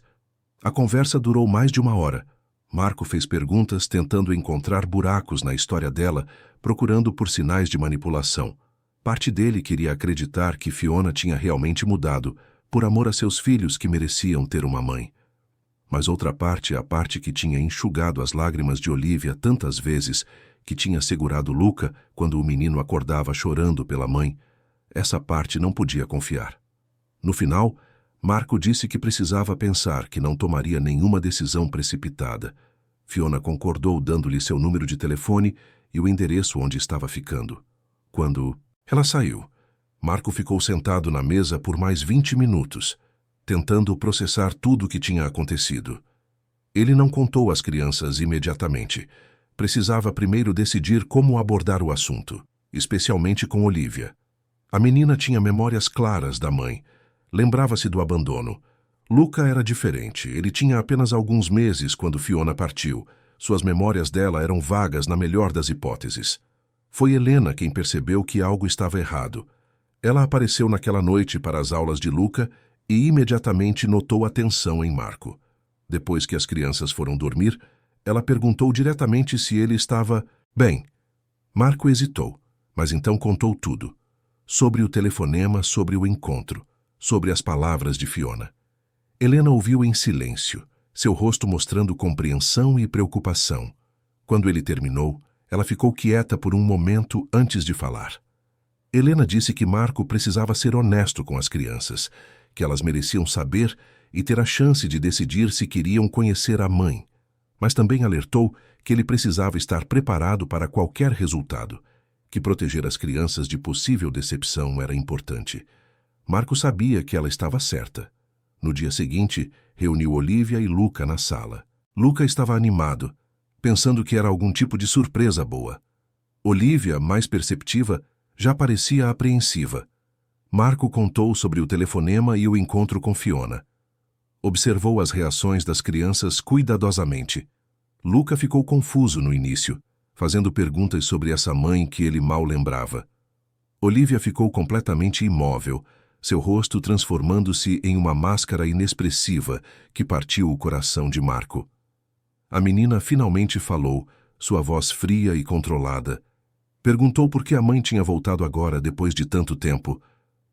A conversa durou mais de 1 hora. Marco fez perguntas tentando encontrar buracos na história dela, procurando por sinais de manipulação. Parte dele queria acreditar que Fiona tinha realmente mudado, por amor a seus filhos que mereciam ter uma mãe. Mas outra parte, a parte que tinha enxugado as lágrimas de Olivia tantas vezes, que tinha segurado Luca quando o menino acordava chorando pela mãe, essa parte não podia confiar. No final, Marco disse que precisava pensar, que não tomaria nenhuma decisão precipitada. Fiona concordou, dando-lhe seu número de telefone e o endereço onde estava ficando. Quando ela saiu, Marco ficou sentado na mesa por mais 20 minutos, tentando processar tudo o que tinha acontecido. Ele não contou às crianças imediatamente. Precisava primeiro decidir como abordar o assunto, especialmente com Olivia. A menina tinha memórias claras da mãe. Lembrava-se do abandono. Luca era diferente. Ele tinha apenas alguns meses quando Fiona partiu. Suas memórias dela eram vagas na melhor das hipóteses. Foi Helena quem percebeu que algo estava errado. Ela apareceu naquela noite para as aulas de Luca e imediatamente notou a tensão em Marco. Depois que as crianças foram dormir, ela perguntou diretamente se ele estava bem. Marco hesitou, mas então contou tudo. Sobre o telefonema, sobre o encontro, sobre as palavras de Fiona. Helena ouviu em silêncio, seu rosto mostrando compreensão e preocupação. Quando ele terminou, ela ficou quieta por um momento antes de falar. Helena disse que Marco precisava ser honesto com as crianças, que elas mereciam saber e ter a chance de decidir se queriam conhecer a mãe, mas também alertou que ele precisava estar preparado para qualquer resultado, que proteger as crianças de possível decepção era importante. Marco sabia que ela estava certa. No dia seguinte, reuniu Olivia e Luca na sala. Luca estava animado, pensando que era algum tipo de surpresa boa. Olivia, mais perceptiva, já parecia apreensiva. Marco contou sobre o telefonema e o encontro com Fiona. Observou as reações das crianças cuidadosamente. Luca ficou confuso no início, fazendo perguntas sobre essa mãe que ele mal lembrava. Olivia ficou completamente imóvel, seu rosto transformando-se em uma máscara inexpressiva que partiu o coração de Marco. A menina finalmente falou, sua voz fria e controlada. Perguntou por que a mãe tinha voltado agora depois de tanto tempo.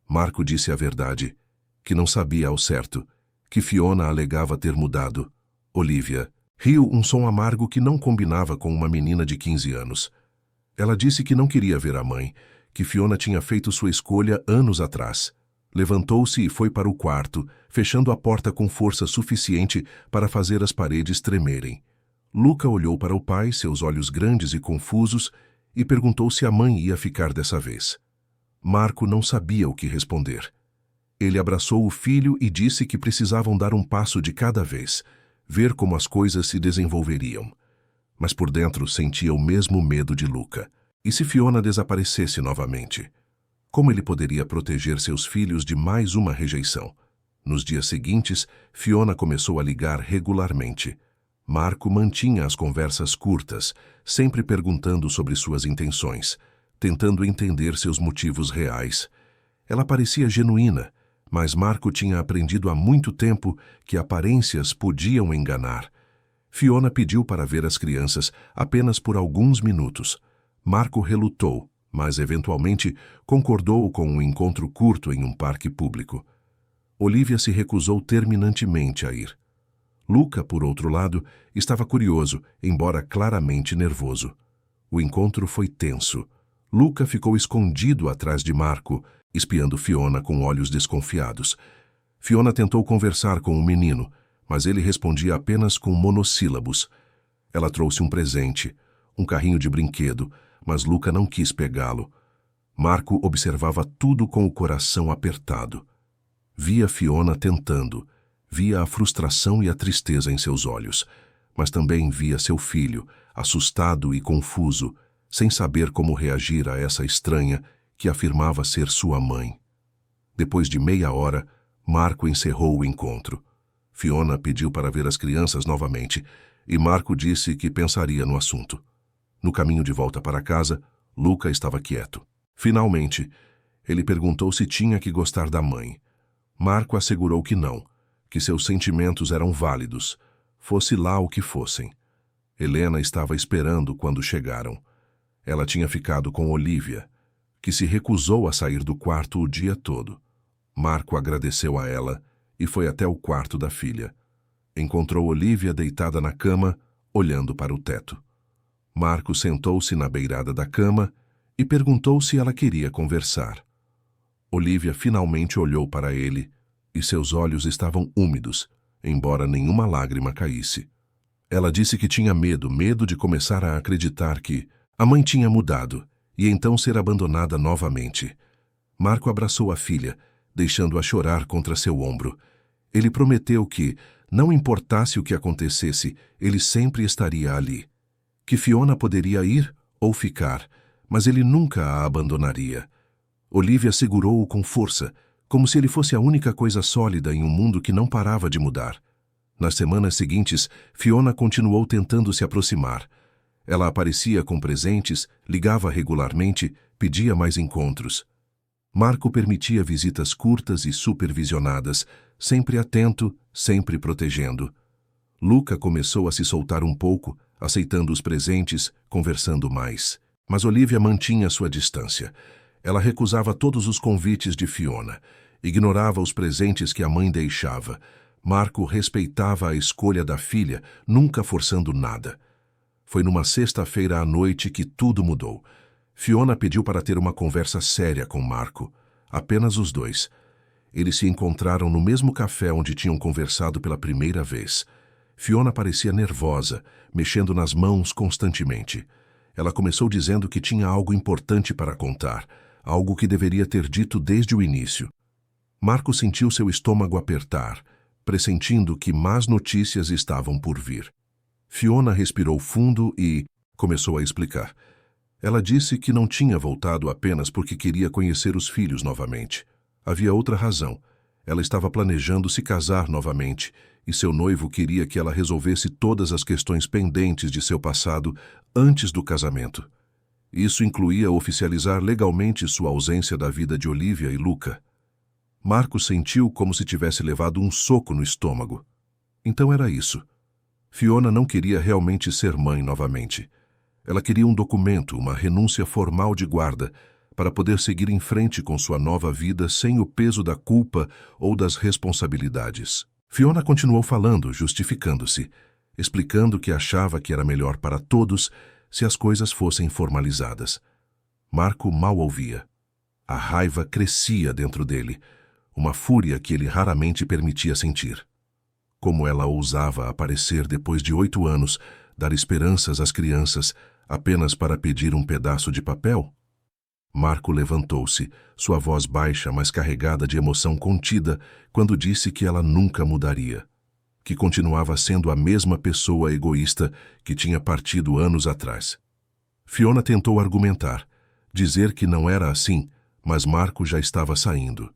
Marco disse a verdade, que não sabia ao certo, que Fiona alegava ter mudado. Olivia riu um som amargo que não combinava com uma menina de 15 anos. Ela disse que não queria ver a mãe, que Fiona tinha feito sua escolha anos atrás. Levantou-se e foi para o quarto, fechando a porta com força suficiente para fazer as paredes tremerem. Luca olhou para o pai, seus olhos grandes e confusos, e perguntou se a mãe ia ficar dessa vez. Marco não sabia o que responder. Ele abraçou o filho e disse que precisavam dar um passo de cada vez, ver como as coisas se desenvolveriam. Mas por dentro sentia o mesmo medo de Luca. E se Fiona desaparecesse novamente? Como ele poderia proteger seus filhos de mais uma rejeição? Nos dias seguintes, Fiona começou a ligar regularmente. Marco mantinha as conversas curtas, sempre perguntando sobre suas intenções, tentando entender seus motivos reais. Ela parecia genuína, mas Marco tinha aprendido há muito tempo que aparências podiam enganar. Fiona pediu para ver as crianças apenas por alguns minutos. Marco relutou, mas eventualmente concordou com um encontro curto em um parque público. Olivia se recusou terminantemente a ir. Luca, por outro lado, estava curioso, embora claramente nervoso. O encontro foi tenso. Luca ficou escondido atrás de Marco, espiando Fiona com olhos desconfiados. Fiona tentou conversar com o menino, mas ele respondia apenas com monossílabos. Ela trouxe um presente, um carrinho de brinquedo, mas Luca não quis pegá-lo. Marco observava tudo com o coração apertado. Via Fiona tentando, via a frustração e a tristeza em seus olhos, mas também via seu filho, assustado e confuso, sem saber como reagir a essa estranha que afirmava ser sua mãe. Depois de meia hora, Marco encerrou o encontro. Fiona pediu para ver as crianças novamente, e Marco disse que pensaria no assunto. No caminho de volta para casa, Luca estava quieto. Finalmente, ele perguntou se tinha que gostar da mãe. Marco assegurou que não, que seus sentimentos eram válidos, fosse lá o que fossem. Helena estava esperando quando chegaram. Ela tinha ficado com Olivia, que se recusou a sair do quarto o dia todo. Marco agradeceu a ela e foi até o quarto da filha. Encontrou Olivia deitada na cama, olhando para o teto. Marco sentou-se na beirada da cama e perguntou se ela queria conversar. Olivia finalmente olhou para ele e seus olhos estavam úmidos, embora nenhuma lágrima caísse. Ela disse que tinha medo de começar a acreditar que a mãe tinha mudado e então ser abandonada novamente. Marco abraçou a filha, deixando-a chorar contra seu ombro. Ele prometeu que, não importasse o que acontecesse, ele sempre estaria ali. Que Fiona poderia ir ou ficar, mas ele nunca a abandonaria. Olivia segurou-o com força, como se ele fosse a única coisa sólida em um mundo que não parava de mudar. Nas semanas seguintes, Fiona continuou tentando se aproximar. Ela aparecia com presentes, ligava regularmente, pedia mais encontros. Marco permitia visitas curtas e supervisionadas, sempre atento, sempre protegendo. Luca começou a se soltar um pouco, aceitando os presentes, conversando mais. Mas Olivia mantinha sua distância. Ela recusava todos os convites de Fiona, ignorava os presentes que a mãe deixava. Marco respeitava a escolha da filha, nunca forçando nada. Foi numa sexta-feira à noite que tudo mudou. Fiona pediu para ter uma conversa séria com Marco. Apenas os dois. Eles se encontraram no mesmo café onde tinham conversado pela primeira vez. Fiona parecia nervosa, mexendo nas mãos constantemente. Ela começou dizendo que tinha algo importante para contar, algo que deveria ter dito desde o início. Marco sentiu seu estômago apertar, pressentindo que más notícias estavam por vir. Fiona respirou fundo e começou a explicar. Ela disse que não tinha voltado apenas porque queria conhecer os filhos novamente. Havia outra razão. Ela estava planejando se casar novamente, e seu noivo queria que ela resolvesse todas as questões pendentes de seu passado antes do casamento. Isso incluía oficializar legalmente sua ausência da vida de Olivia e Luca. Marco sentiu como se tivesse levado um soco no estômago. Então era isso. Fiona não queria realmente ser mãe novamente. Ela queria um documento, uma renúncia formal de guarda, para poder seguir em frente com sua nova vida sem o peso da culpa ou das responsabilidades. Fiona continuou falando, justificando-se, explicando que achava que era melhor para todos se as coisas fossem formalizadas. Marco mal ouvia. A raiva crescia dentro dele, uma fúria que ele raramente permitia sentir. Como ela ousava aparecer depois de 8 anos, dar esperanças às crianças apenas para pedir um pedaço de papel? Marco levantou-se, sua voz baixa, mas carregada de emoção contida, quando disse que ela nunca mudaria, que continuava sendo a mesma pessoa egoísta que tinha partido anos atrás. Fiona tentou argumentar, dizer que não era assim, mas Marco já estava saindo.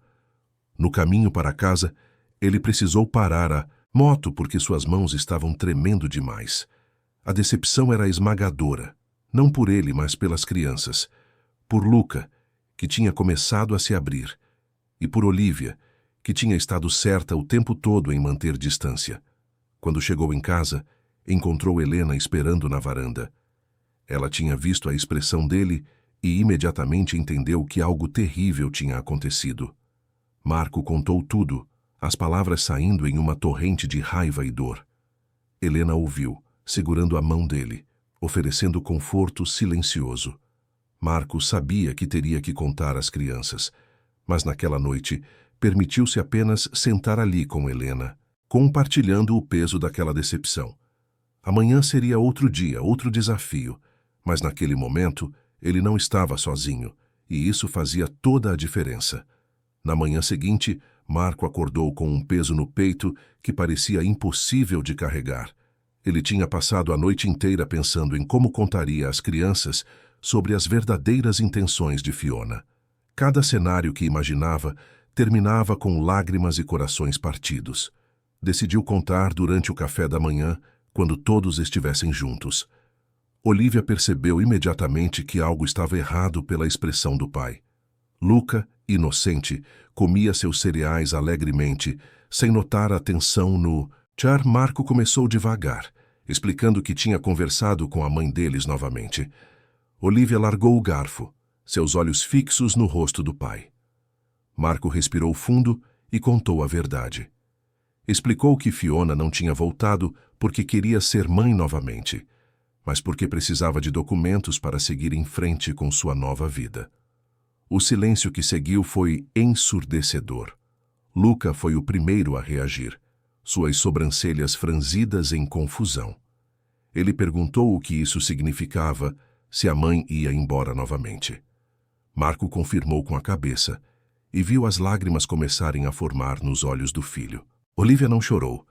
No caminho para casa, ele precisou parar a moto porque suas mãos estavam tremendo demais. A decepção era esmagadora, não por ele, mas pelas crianças. Por Luca, que tinha começado a se abrir, e por Olivia, que tinha estado certa o tempo todo em manter distância. Quando chegou em casa, encontrou Helena esperando na varanda. Ela tinha visto a expressão dele e imediatamente entendeu que algo terrível tinha acontecido. Marco contou tudo, as palavras saindo em uma torrente de raiva e dor. Helena ouviu, segurando a mão dele, oferecendo conforto silencioso. Marco sabia que teria que contar às crianças, mas naquela noite permitiu-se apenas sentar ali com Helena, compartilhando o peso daquela decepção. Amanhã seria outro dia, outro desafio, mas naquele momento ele não estava sozinho, e isso fazia toda a diferença. Na manhã seguinte, Marco acordou com um peso no peito que parecia impossível de carregar. Ele tinha passado a noite inteira pensando em como contaria às crianças sobre as verdadeiras intenções de Fiona. Cada cenário que imaginava terminava com lágrimas e corações partidos. Decidiu contar durante o café da manhã, quando todos estivessem juntos. Olivia percebeu imediatamente que algo estava errado pela expressão do pai. Luca, inocente, comia seus cereais alegremente, sem notar a tensão no char. Marco começou devagar, explicando que tinha conversado com a mãe deles novamente. Olivia largou o garfo, seus olhos fixos no rosto do pai. Marco respirou fundo e contou a verdade. Explicou que Fiona não tinha voltado porque queria ser mãe novamente, mas porque precisava de documentos para seguir em frente com sua nova vida. O silêncio que seguiu foi ensurdecedor. Luca foi o primeiro a reagir, suas sobrancelhas franzidas em confusão. Ele perguntou o que isso significava, se a mãe ia embora novamente. Marco confirmou com a cabeça e viu as lágrimas começarem a formar nos olhos do filho. Olivia não chorou.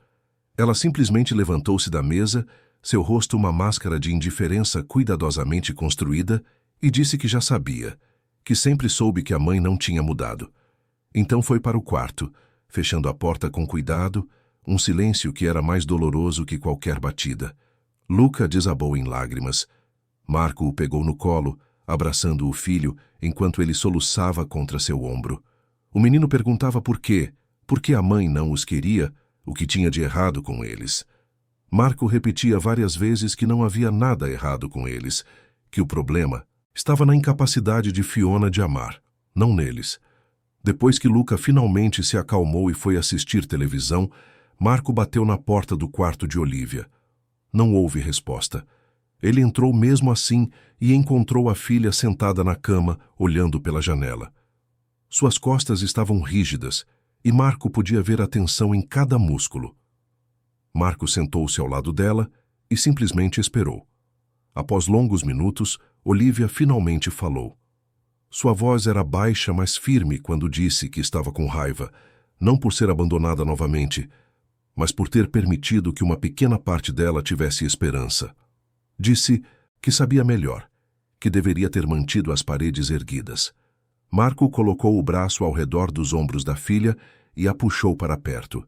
Ela simplesmente levantou-se da mesa, seu rosto uma máscara de indiferença cuidadosamente construída, e disse que já sabia, que sempre soube que a mãe não tinha mudado. Então foi para o quarto, fechando a porta com cuidado, um silêncio que era mais doloroso que qualquer batida. Luca desabou em lágrimas. Marco o pegou no colo, abraçando o filho, enquanto ele soluçava contra seu ombro. O menino perguntava por que a mãe não os queria, o que tinha de errado com eles. Marco repetia várias vezes que não havia nada errado com eles, que o problema estava na incapacidade de Fiona de amar, não neles. Depois que Luca finalmente se acalmou e foi assistir televisão, Marco bateu na porta do quarto de Olivia. Não houve resposta. Ele entrou mesmo assim e encontrou a filha sentada na cama, olhando pela janela. Suas costas estavam rígidas e Marco podia ver a tensão em cada músculo. Marco sentou-se ao lado dela e simplesmente esperou. Após longos minutos, Olivia finalmente falou. Sua voz era baixa, mas firme quando disse que estava com raiva, não por ser abandonada novamente, mas por ter permitido que uma pequena parte dela tivesse esperança. Disse que sabia melhor, que deveria ter mantido as paredes erguidas. Marco colocou o braço ao redor dos ombros da filha e a puxou para perto.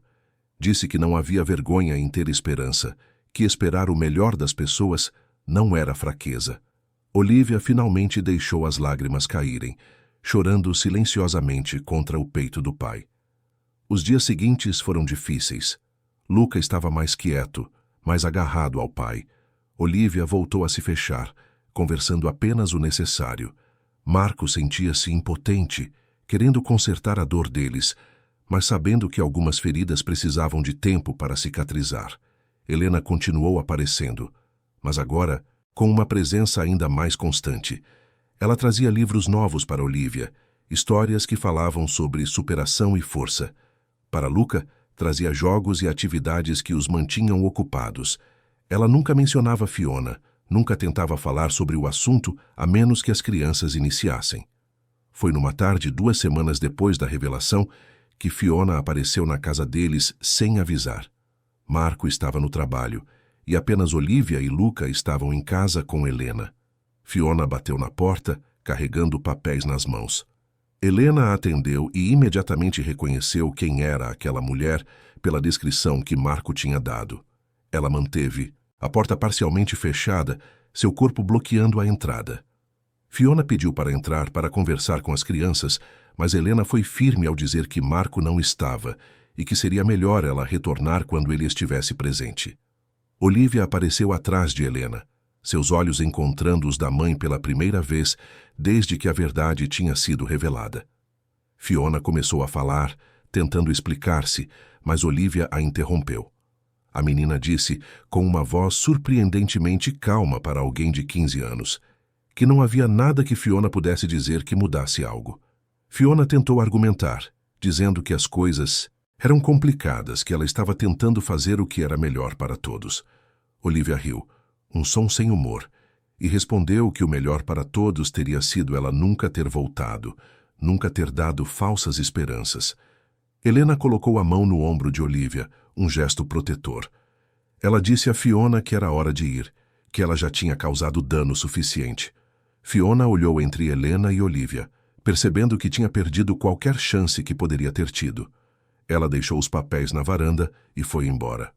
Disse que não havia vergonha em ter esperança, que esperar o melhor das pessoas não era fraqueza. Olivia finalmente deixou as lágrimas caírem, chorando silenciosamente contra o peito do pai. Os dias seguintes foram difíceis. Luca estava mais quieto, mais agarrado ao pai. Olivia voltou a se fechar, conversando apenas o necessário. Marco sentia-se impotente, querendo consertar a dor deles, mas sabendo que algumas feridas precisavam de tempo para cicatrizar. Helena continuou aparecendo, mas agora com uma presença ainda mais constante. Ela trazia livros novos para Olivia, histórias que falavam sobre superação e força. Para Luca, trazia jogos e atividades que os mantinham ocupados. Ela nunca mencionava Fiona, nunca tentava falar sobre o assunto a menos que as crianças iniciassem. Foi numa tarde 2 semanas depois da revelação que Fiona apareceu na casa deles sem avisar. Marco estava no trabalho e apenas Olivia e Luca estavam em casa com Helena. Fiona bateu na porta, carregando papéis nas mãos. Helena atendeu e imediatamente reconheceu quem era aquela mulher pela descrição que Marco tinha dado. Ela manteve a porta parcialmente fechada, seu corpo bloqueando a entrada. Fiona pediu para entrar para conversar com as crianças, mas Helena foi firme ao dizer que Marco não estava e que seria melhor ela retornar quando ele estivesse presente. Olivia apareceu atrás de Helena, seus olhos encontrando os da mãe pela primeira vez desde que a verdade tinha sido revelada. Fiona começou a falar, tentando explicar-se, mas Olivia a interrompeu. A menina disse, com uma voz surpreendentemente calma para alguém de 15 anos, que não havia nada que Fiona pudesse dizer que mudasse algo. Fiona tentou argumentar, dizendo que as coisas eram complicadas, que ela estava tentando fazer o que era melhor para todos. Olivia riu, um som sem humor, e respondeu que o melhor para todos teria sido ela nunca ter voltado, nunca ter dado falsas esperanças. Helena colocou a mão no ombro de Olivia, um gesto protetor. Ela disse a Fiona que era hora de ir, que ela já tinha causado dano suficiente. Fiona olhou entre Helena e Olivia, percebendo que tinha perdido qualquer chance que poderia ter tido. Ela deixou os papéis na varanda e foi embora.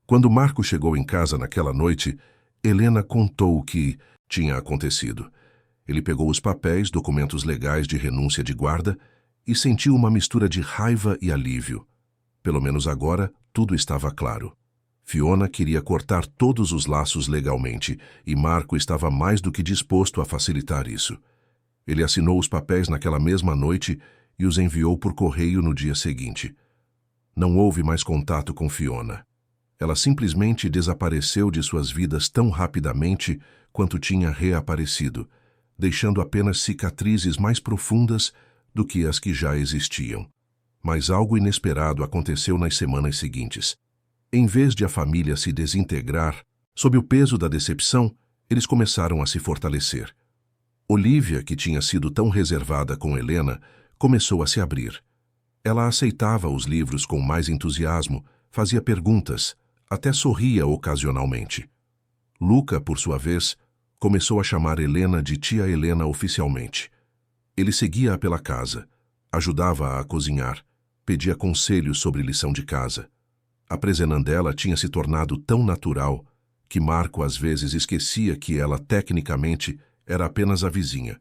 Quando Marco chegou em casa naquela noite, Helena contou o que tinha acontecido. Ele pegou os papéis, documentos legais de renúncia de guarda, e sentiu uma mistura de raiva e alívio. Pelo menos agora, tudo estava claro. Fiona queria cortar todos os laços legalmente, e Marco estava mais do que disposto a facilitar isso. Ele assinou os papéis naquela mesma noite e os enviou por correio no dia seguinte. Não houve mais contato com Fiona. Ela simplesmente desapareceu de suas vidas tão rapidamente quanto tinha reaparecido, deixando apenas cicatrizes mais profundas do que as que já existiam. Mas algo inesperado aconteceu nas semanas seguintes. Em vez de a família se desintegrar, sob o peso da decepção, eles começaram a se fortalecer. Olivia, que tinha sido tão reservada com Helena, começou a se abrir. Ela aceitava os livros com mais entusiasmo, fazia perguntas, até sorria ocasionalmente. Luca, por sua vez, começou a chamar Helena de tia Helena oficialmente. Ele seguia-a pela casa, ajudava-a a cozinhar, pedia conselhos sobre lição de casa. A presença dela tinha se tornado tão natural que Marco às vezes esquecia que ela, tecnicamente, era apenas a vizinha.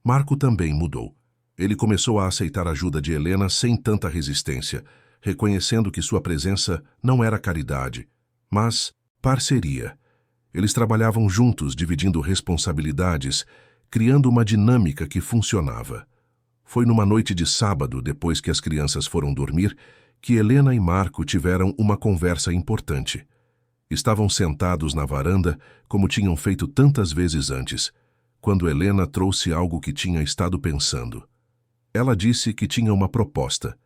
Marco também mudou. Ele começou a aceitar a ajuda de Helena sem tanta resistência, reconhecendo que sua presença não era caridade, mas parceria. Eles trabalhavam juntos, dividindo responsabilidades, criando uma dinâmica que funcionava. Foi numa noite de sábado, depois que as crianças foram dormir, que Helena e Marco tiveram uma conversa importante. Estavam sentados na varanda, como tinham feito tantas vezes antes, quando Helena trouxe algo que tinha estado pensando. Ela disse que tinha uma proposta.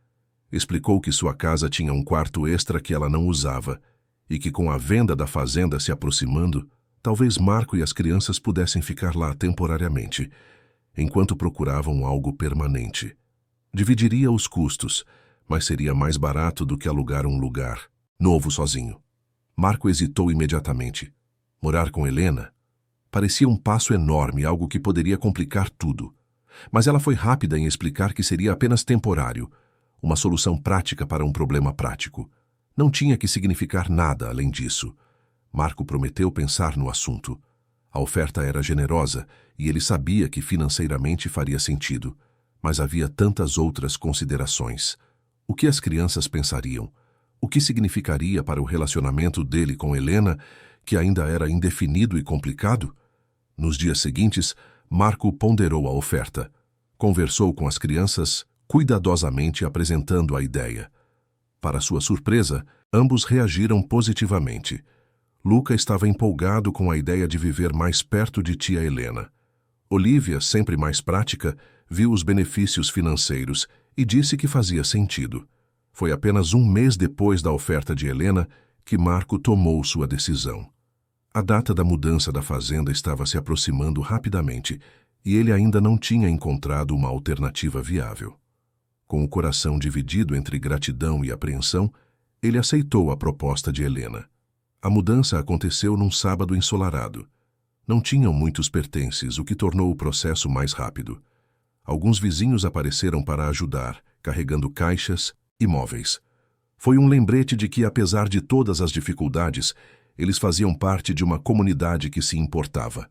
Explicou que sua casa tinha um quarto extra que ela não usava, e que com a venda da fazenda se aproximando, talvez Marco e as crianças pudessem ficar lá temporariamente, enquanto procuravam algo permanente. Dividiria os custos, mas seria mais barato do que alugar um lugar novo sozinho. Marco hesitou imediatamente. Morar com Helena? Parecia um passo enorme, algo que poderia complicar tudo. Mas ela foi rápida em explicar que seria apenas temporário, uma solução prática para um problema prático. Não tinha que significar nada além disso. Marco prometeu pensar no assunto. A oferta era generosa e ele sabia que financeiramente faria sentido, mas havia tantas outras considerações. O que as crianças pensariam? O que significaria para o relacionamento dele com Helena, que ainda era indefinido e complicado? Nos dias seguintes, Marco ponderou a oferta. Conversou com as crianças, cuidadosamente apresentando a ideia. Para sua surpresa, ambos reagiram positivamente. Luca estava empolgado com a ideia de viver mais perto de tia Helena. Olivia, sempre mais prática, viu os benefícios financeiros e disse que fazia sentido. Foi apenas um mês depois da oferta de Helena que Marco tomou sua decisão. A data da mudança da fazenda estava se aproximando rapidamente e ele ainda não tinha encontrado uma alternativa viável. Com o coração dividido entre gratidão e apreensão, ele aceitou a proposta de Helena. A mudança aconteceu num sábado ensolarado. Não tinham muitos pertences, o que tornou o processo mais rápido. Alguns vizinhos apareceram para ajudar, carregando caixas e móveis. Foi um lembrete de que, apesar de todas as dificuldades, eles faziam parte de uma comunidade que se importava.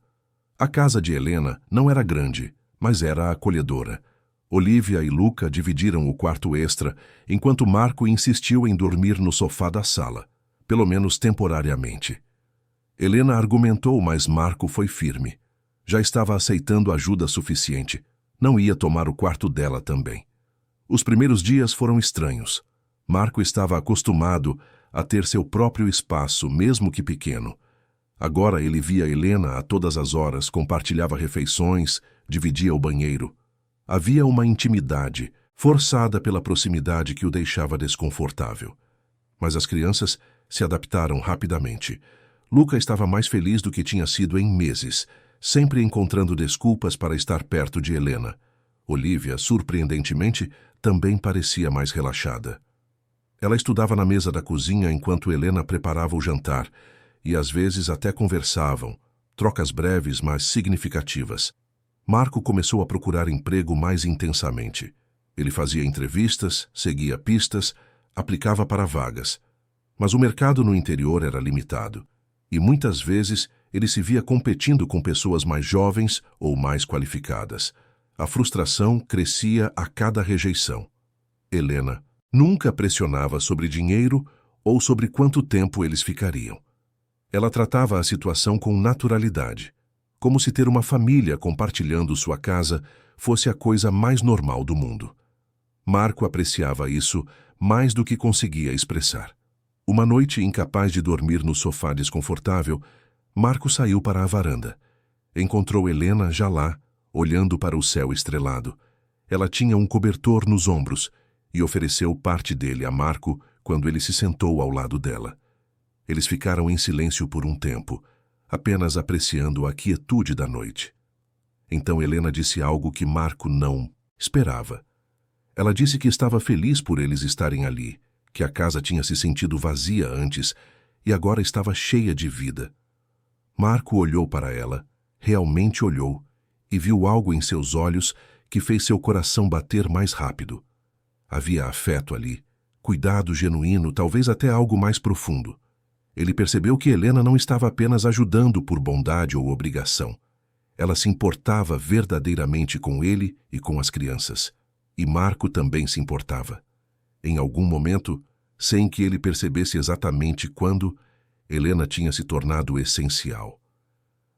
A casa de Helena não era grande, mas era acolhedora. Olivia e Luca dividiram o quarto extra, enquanto Marco insistiu em dormir no sofá da sala, pelo menos temporariamente. Helena argumentou, mas Marco foi firme. Já estava aceitando ajuda suficiente. Não ia tomar o quarto dela também. Os primeiros dias foram estranhos. Marco estava acostumado a ter seu próprio espaço, mesmo que pequeno. Agora ele via Helena a todas as horas, compartilhava refeições, dividia o banheiro. Havia uma intimidade, forçada pela proximidade que o deixava desconfortável. Mas as crianças se adaptaram rapidamente. Luca estava mais feliz do que tinha sido em meses, sempre encontrando desculpas para estar perto de Helena. Olivia, surpreendentemente, também parecia mais relaxada. Ela estudava na mesa da cozinha enquanto Helena preparava o jantar, e às vezes até conversavam, trocas breves, mas significativas. Marco começou a procurar emprego mais intensamente. Ele fazia entrevistas, seguia pistas, aplicava para vagas. Mas o mercado no interior era limitado, e muitas vezes ele se via competindo com pessoas mais jovens ou mais qualificadas. A frustração crescia a cada rejeição. Helena nunca pressionava sobre dinheiro ou sobre quanto tempo eles ficariam. Ela tratava a situação com naturalidade, como se ter uma família compartilhando sua casa fosse a coisa mais normal do mundo. Marco apreciava isso mais do que conseguia expressar. Uma noite, incapaz de dormir no sofá desconfortável, Marco saiu para a varanda. Encontrou Helena já lá, olhando para o céu estrelado. Ela tinha um cobertor nos ombros e ofereceu parte dele a Marco quando ele se sentou ao lado dela. Eles ficaram em silêncio por um tempo, apenas apreciando a quietude da noite. Então Helena disse algo que Marco não esperava. Ela disse que estava feliz por eles estarem ali, que a casa tinha se sentido vazia antes e agora estava cheia de vida. Marco olhou para ela, realmente olhou, e viu algo em seus olhos que fez seu coração bater mais rápido. Havia afeto ali, cuidado genuíno, talvez até algo mais profundo. Ele percebeu que Helena não estava apenas ajudando por bondade ou obrigação. Ela se importava verdadeiramente com ele e com as crianças. E Marco também se importava. Em algum momento, sem que ele percebesse exatamente quando, Helena tinha se tornado essencial.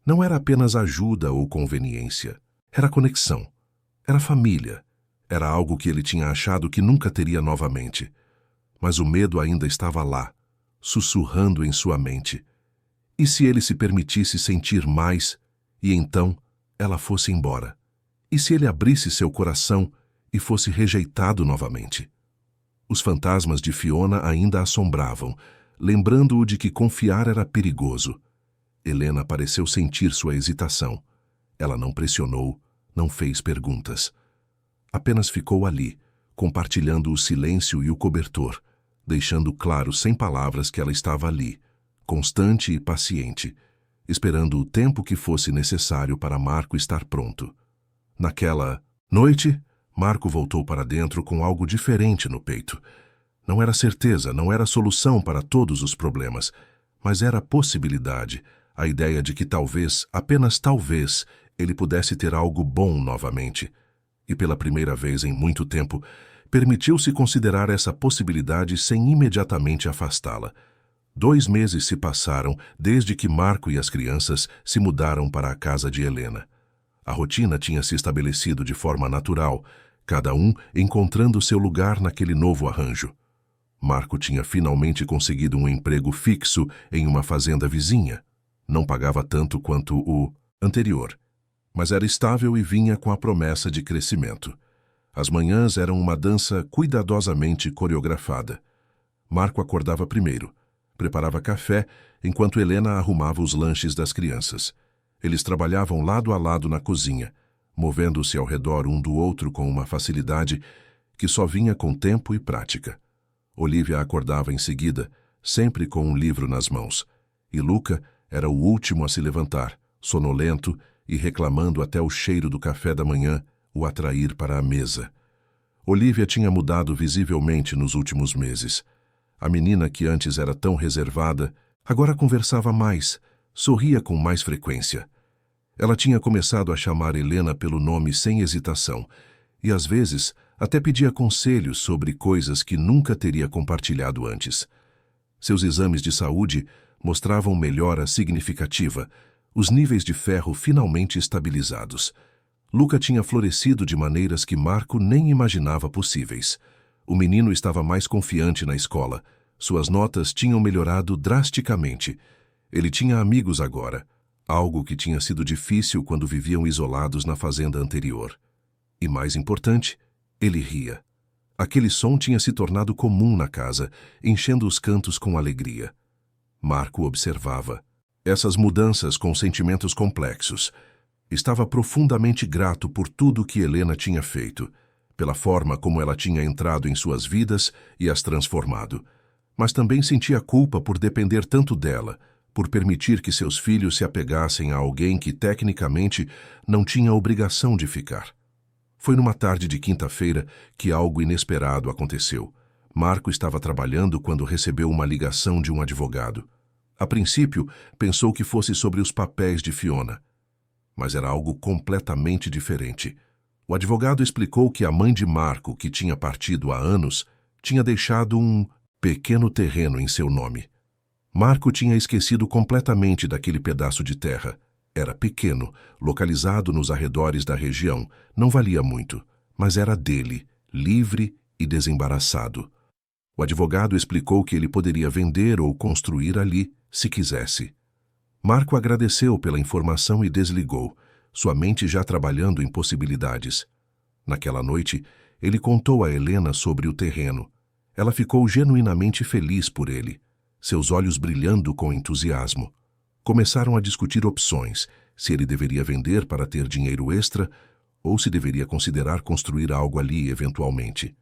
Não era apenas ajuda ou conveniência. Era conexão. Era família. Era algo que ele tinha achado que nunca teria novamente. Mas o medo ainda estava lá, sussurrando em sua mente. E se ele se permitisse sentir mais, e então ela fosse embora? E se ele abrisse seu coração e fosse rejeitado novamente? Os fantasmas de Fiona ainda assombravam, lembrando-o de que confiar era perigoso. Helena pareceu sentir sua hesitação. Ela não pressionou, não fez perguntas. Apenas ficou ali, compartilhando o silêncio e o cobertor, deixando claro sem palavras que ela estava ali, constante e paciente, esperando o tempo que fosse necessário para Marco estar pronto. Naquela noite, Marco voltou para dentro com algo diferente no peito. Não era certeza, não era solução para todos os problemas, mas era a possibilidade, a ideia de que talvez, apenas talvez, ele pudesse ter algo bom novamente. E pela primeira vez em muito tempo, permitiu-se considerar essa possibilidade sem imediatamente afastá-la. 2 meses se passaram desde que Marco e as crianças se mudaram para a casa de Helena. A rotina tinha se estabelecido de forma natural, cada um encontrando seu lugar naquele novo arranjo. Marco tinha finalmente conseguido um emprego fixo em uma fazenda vizinha. Não pagava tanto quanto o anterior, mas era estável e vinha com a promessa de crescimento. As manhãs eram uma dança cuidadosamente coreografada. Marco acordava primeiro, preparava café, enquanto Helena arrumava os lanches das crianças. Eles trabalhavam lado a lado na cozinha, movendo-se ao redor um do outro com uma facilidade que só vinha com tempo e prática. Olivia acordava em seguida, sempre com um livro nas mãos, e Luca era o último a se levantar, sonolento e reclamando até o cheiro do café da manhã o atrair para a mesa. Olivia tinha mudado visivelmente nos últimos meses. A menina que antes era tão reservada, agora conversava mais, sorria com mais frequência. Ela tinha começado a chamar Helena pelo nome sem hesitação, e às vezes até pedia conselhos sobre coisas que nunca teria compartilhado antes. Seus exames de saúde mostravam melhora significativa, os níveis de ferro finalmente estabilizados. Luca tinha florescido de maneiras que Marco nem imaginava possíveis. O menino estava mais confiante na escola. Suas notas tinham melhorado drasticamente. Ele tinha amigos agora, algo que tinha sido difícil quando viviam isolados na fazenda anterior. E mais importante, ele ria. Aquele som tinha se tornado comum na casa, enchendo os cantos com alegria. Marco observava essas mudanças com sentimentos complexos. Estava profundamente grato por tudo que Helena tinha feito, pela forma como ela tinha entrado em suas vidas e as transformado. Mas também sentia culpa por depender tanto dela, por permitir que seus filhos se apegassem a alguém que tecnicamente não tinha obrigação de ficar. Foi numa tarde de quinta-feira que algo inesperado aconteceu. Marco estava trabalhando quando recebeu uma ligação de um advogado. A princípio, pensou que fosse sobre os papéis de Fiona. Mas era algo completamente diferente. O advogado explicou que a mãe de Marco, que tinha partido há anos, tinha deixado um pequeno terreno em seu nome. Marco tinha esquecido completamente daquele pedaço de terra. Era pequeno, localizado nos arredores da região, não valia muito, mas era dele, livre e desembaraçado. O advogado explicou que ele poderia vender ou construir ali, se quisesse. Marco agradeceu pela informação e desligou, sua mente já trabalhando em possibilidades. Naquela noite, ele contou a Helena sobre o terreno. Ela ficou genuinamente feliz por ele, seus olhos brilhando com entusiasmo. Começaram a discutir opções, se ele deveria vender para ter dinheiro extra ou se deveria considerar construir algo ali eventualmente.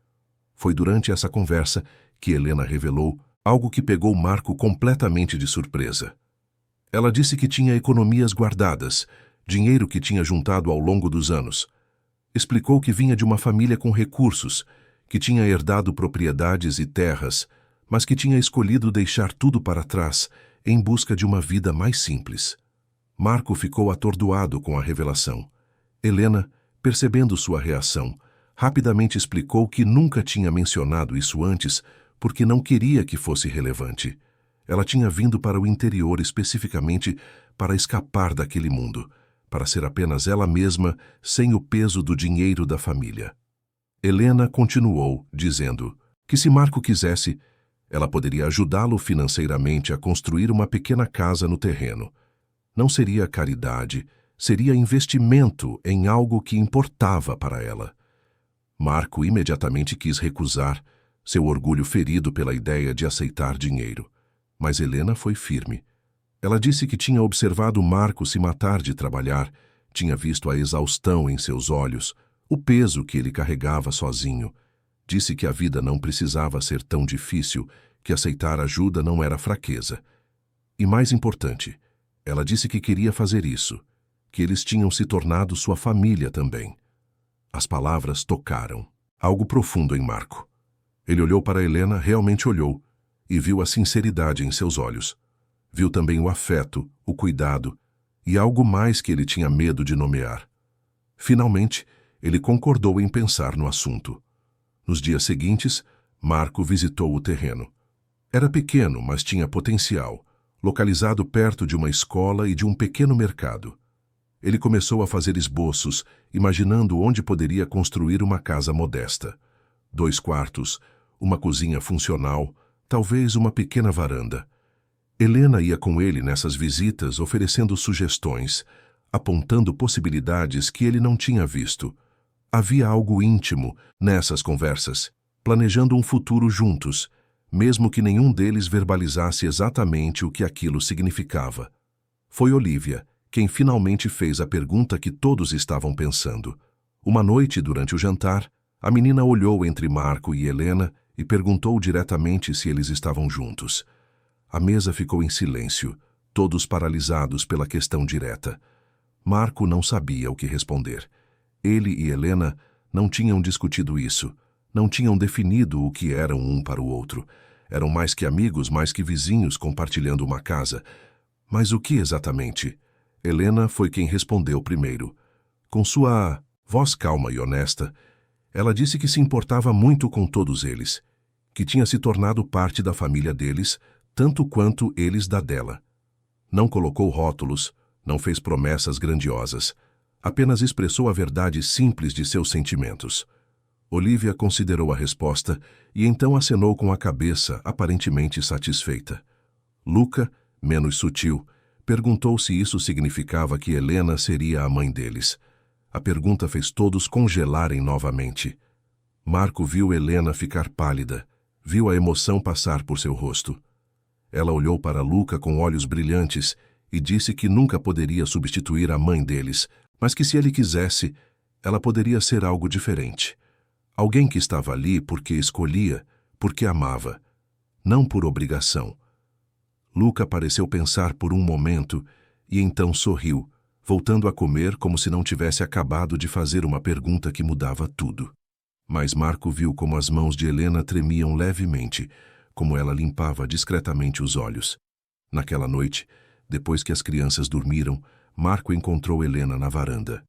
Foi durante essa conversa que Helena revelou algo que pegou Marco completamente de surpresa. Ela disse que tinha economias guardadas, dinheiro que tinha juntado ao longo dos anos. Explicou que vinha de uma família com recursos, que tinha herdado propriedades e terras, mas que tinha escolhido deixar tudo para trás em busca de uma vida mais simples. Marco ficou atordoado com a revelação. Helena, percebendo sua reação, rapidamente explicou que nunca tinha mencionado isso antes porque não queria que fosse relevante. Ela tinha vindo para o interior especificamente para escapar daquele mundo, para ser apenas ela mesma, sem o peso do dinheiro da família. Helena continuou, dizendo que se Marco quisesse, ela poderia ajudá-lo financeiramente a construir uma pequena casa no terreno. Não seria caridade, seria investimento em algo que importava para ela. Marco imediatamente quis recusar, seu orgulho ferido pela ideia de aceitar dinheiro. Mas Helena foi firme. Ela disse que tinha observado Marco se matar de trabalhar, tinha visto a exaustão em seus olhos, o peso que ele carregava sozinho. Disse que a vida não precisava ser tão difícil, que aceitar ajuda não era fraqueza. E mais importante, ela disse que queria fazer isso, que eles tinham se tornado sua família também. As palavras tocaram algo profundo em Marco. Ele olhou para Helena, realmente olhou, e viu a sinceridade em seus olhos. Viu também o afeto, o cuidado, e algo mais que ele tinha medo de nomear. Finalmente, ele concordou em pensar no assunto. Nos dias seguintes, Marco visitou o terreno. Era pequeno, mas tinha potencial, localizado perto de uma escola e de um pequeno mercado. Ele começou a fazer esboços, imaginando onde poderia construir uma casa modesta. 2 quartos, uma cozinha funcional, talvez uma pequena varanda. Helena ia com ele nessas visitas, oferecendo sugestões, apontando possibilidades que ele não tinha visto. Havia algo íntimo nessas conversas, planejando um futuro juntos, mesmo que nenhum deles verbalizasse exatamente o que aquilo significava. Foi Olivia quem finalmente fez a pergunta que todos estavam pensando. Uma noite, durante o jantar, a menina olhou entre Marco e Helena e perguntou diretamente se eles estavam juntos. A mesa ficou em silêncio, todos paralisados pela questão direta. Marco não sabia o que responder. Ele e Helena não tinham discutido isso, não tinham definido o que eram um para o outro. Eram mais que amigos, mais que vizinhos compartilhando uma casa. Mas o que exatamente? Helena foi quem respondeu primeiro. Com sua voz calma e honesta, ela disse que se importava muito com todos eles, que tinha se tornado parte da família deles, tanto quanto eles da dela. Não colocou rótulos, não fez promessas grandiosas, apenas expressou a verdade simples de seus sentimentos. Olivia considerou a resposta e então acenou com a cabeça, aparentemente satisfeita. Luca, menos sutil, perguntou se isso significava que Helena seria a mãe deles. A pergunta fez todos congelarem novamente. Marco viu Helena ficar pálida, viu a emoção passar por seu rosto. Ela olhou para Luca com olhos brilhantes e disse que nunca poderia substituir a mãe deles, mas que se ele quisesse, ela poderia ser algo diferente. Alguém que estava ali porque escolhia, porque amava, não por obrigação. Luca pareceu pensar por um momento e então sorriu, voltando a comer como se não tivesse acabado de fazer uma pergunta que mudava tudo. Mas Marco viu como as mãos de Helena tremiam levemente, como ela limpava discretamente os olhos. Naquela noite, depois que as crianças dormiram, Marco encontrou Helena na varanda.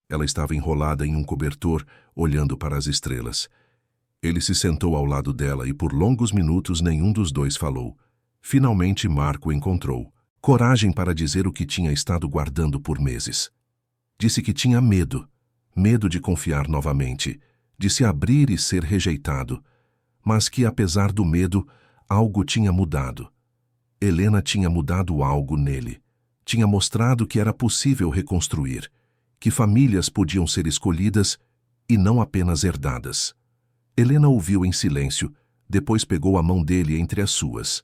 Ela estava enrolada em um cobertor, olhando para as estrelas. Ele se sentou ao lado dela e por longos minutos nenhum dos dois falou. Finalmente Marco encontrou coragem para dizer o que tinha estado guardando por meses. Disse que tinha medo de confiar novamente, de se abrir e ser rejeitado, mas que, apesar do medo, algo tinha mudado. Helena tinha mudado algo nele. Tinha mostrado que era possível reconstruir, que famílias podiam ser escolhidas e não apenas herdadas. Helena ouviu em silêncio, depois pegou a mão dele entre as suas.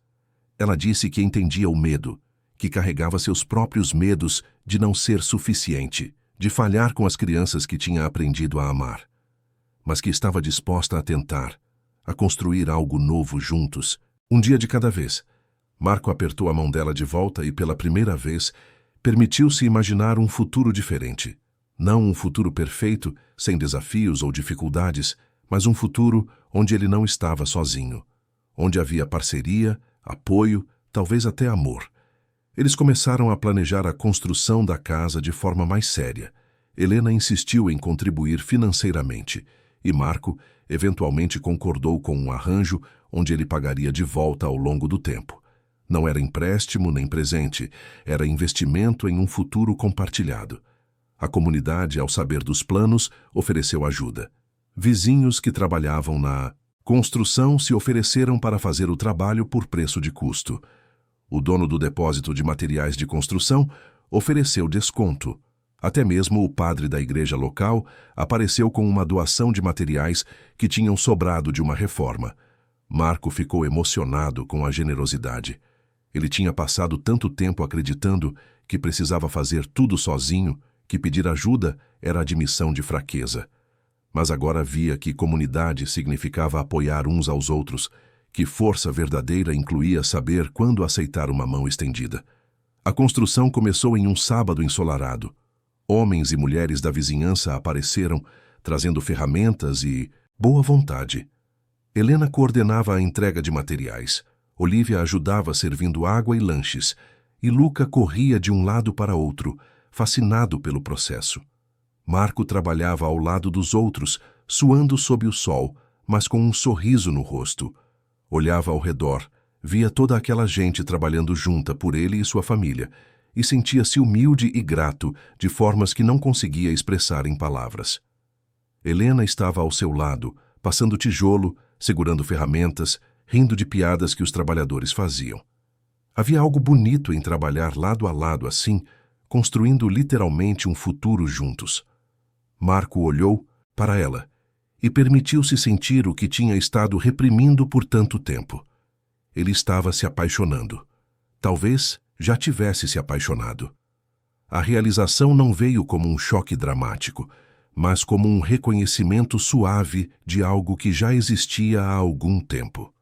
Ela disse que entendia o medo, que carregava seus próprios medos de não ser suficiente, de falhar com as crianças que tinha aprendido a amar, mas que estava disposta a tentar, a construir algo novo juntos, um dia de cada vez. Marco apertou a mão dela de volta e, pela primeira vez, permitiu-se imaginar um futuro diferente. Não um futuro perfeito, sem desafios ou dificuldades, mas um futuro onde ele não estava sozinho, onde havia parceria, apoio, talvez até amor. Eles começaram a planejar a construção da casa de forma mais séria. Helena insistiu em contribuir financeiramente, e Marco eventualmente concordou com um arranjo onde ele pagaria de volta ao longo do tempo. Não era empréstimo nem presente, era investimento em um futuro compartilhado. A comunidade, ao saber dos planos, ofereceu ajuda. Vizinhos que trabalhavam na construção se ofereceram para fazer o trabalho por preço de custo. O dono do depósito de materiais de construção ofereceu desconto. Até mesmo o padre da igreja local apareceu com uma doação de materiais que tinham sobrado de uma reforma. Marco ficou emocionado com a generosidade. Ele tinha passado tanto tempo acreditando que precisava fazer tudo sozinho, que pedir ajuda era admissão de fraqueza. Mas agora via que comunidade significava apoiar uns aos outros, que força verdadeira incluía saber quando aceitar uma mão estendida. A construção começou em um sábado ensolarado. Homens e mulheres da vizinhança apareceram, trazendo ferramentas e boa vontade. Helena coordenava a entrega de materiais. Olivia ajudava servindo água e lanches, e Luca corria de um lado para outro, fascinado pelo processo. Marco trabalhava ao lado dos outros, suando sob o sol, mas com um sorriso no rosto. Olhava ao redor, via toda aquela gente trabalhando junta por ele e sua família, e sentia-se humilde e grato de formas que não conseguia expressar em palavras. Helena estava ao seu lado, passando tijolo, segurando ferramentas, rindo de piadas que os trabalhadores faziam. Havia algo bonito em trabalhar lado a lado assim, construindo literalmente um futuro juntos. Marco olhou para ela e permitiu-se sentir o que tinha estado reprimindo por tanto tempo. Ele estava se apaixonando. Talvez já tivesse se apaixonado. A realização não veio como um choque dramático, mas como um reconhecimento suave de algo que já existia há algum tempo.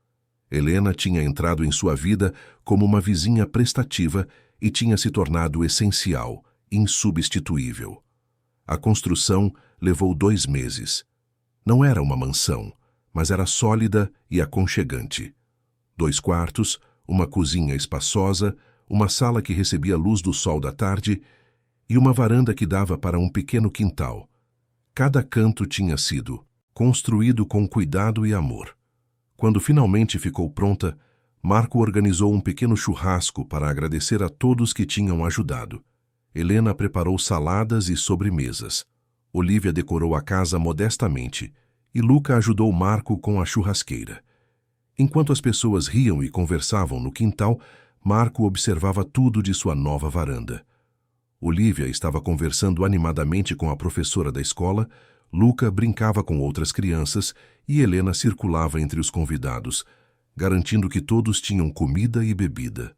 Helena tinha entrado em sua vida como uma vizinha prestativa e tinha se tornado essencial, insubstituível. A construção levou 2 meses. Não era uma mansão, mas era sólida e aconchegante. 2 quartos, uma cozinha espaçosa, uma sala que recebia a luz do sol da tarde e uma varanda que dava para um pequeno quintal. Cada canto tinha sido construído com cuidado e amor. Quando finalmente ficou pronta, Marco organizou um pequeno churrasco para agradecer a todos que tinham ajudado. Helena preparou saladas e sobremesas. Olívia decorou a casa modestamente e Luca ajudou Marco com a churrasqueira. Enquanto as pessoas riam e conversavam no quintal, Marco observava tudo de sua nova varanda. Olívia estava conversando animadamente com a professora da escola, Luca brincava com outras crianças e Helena circulava entre os convidados, garantindo que todos tinham comida e bebida.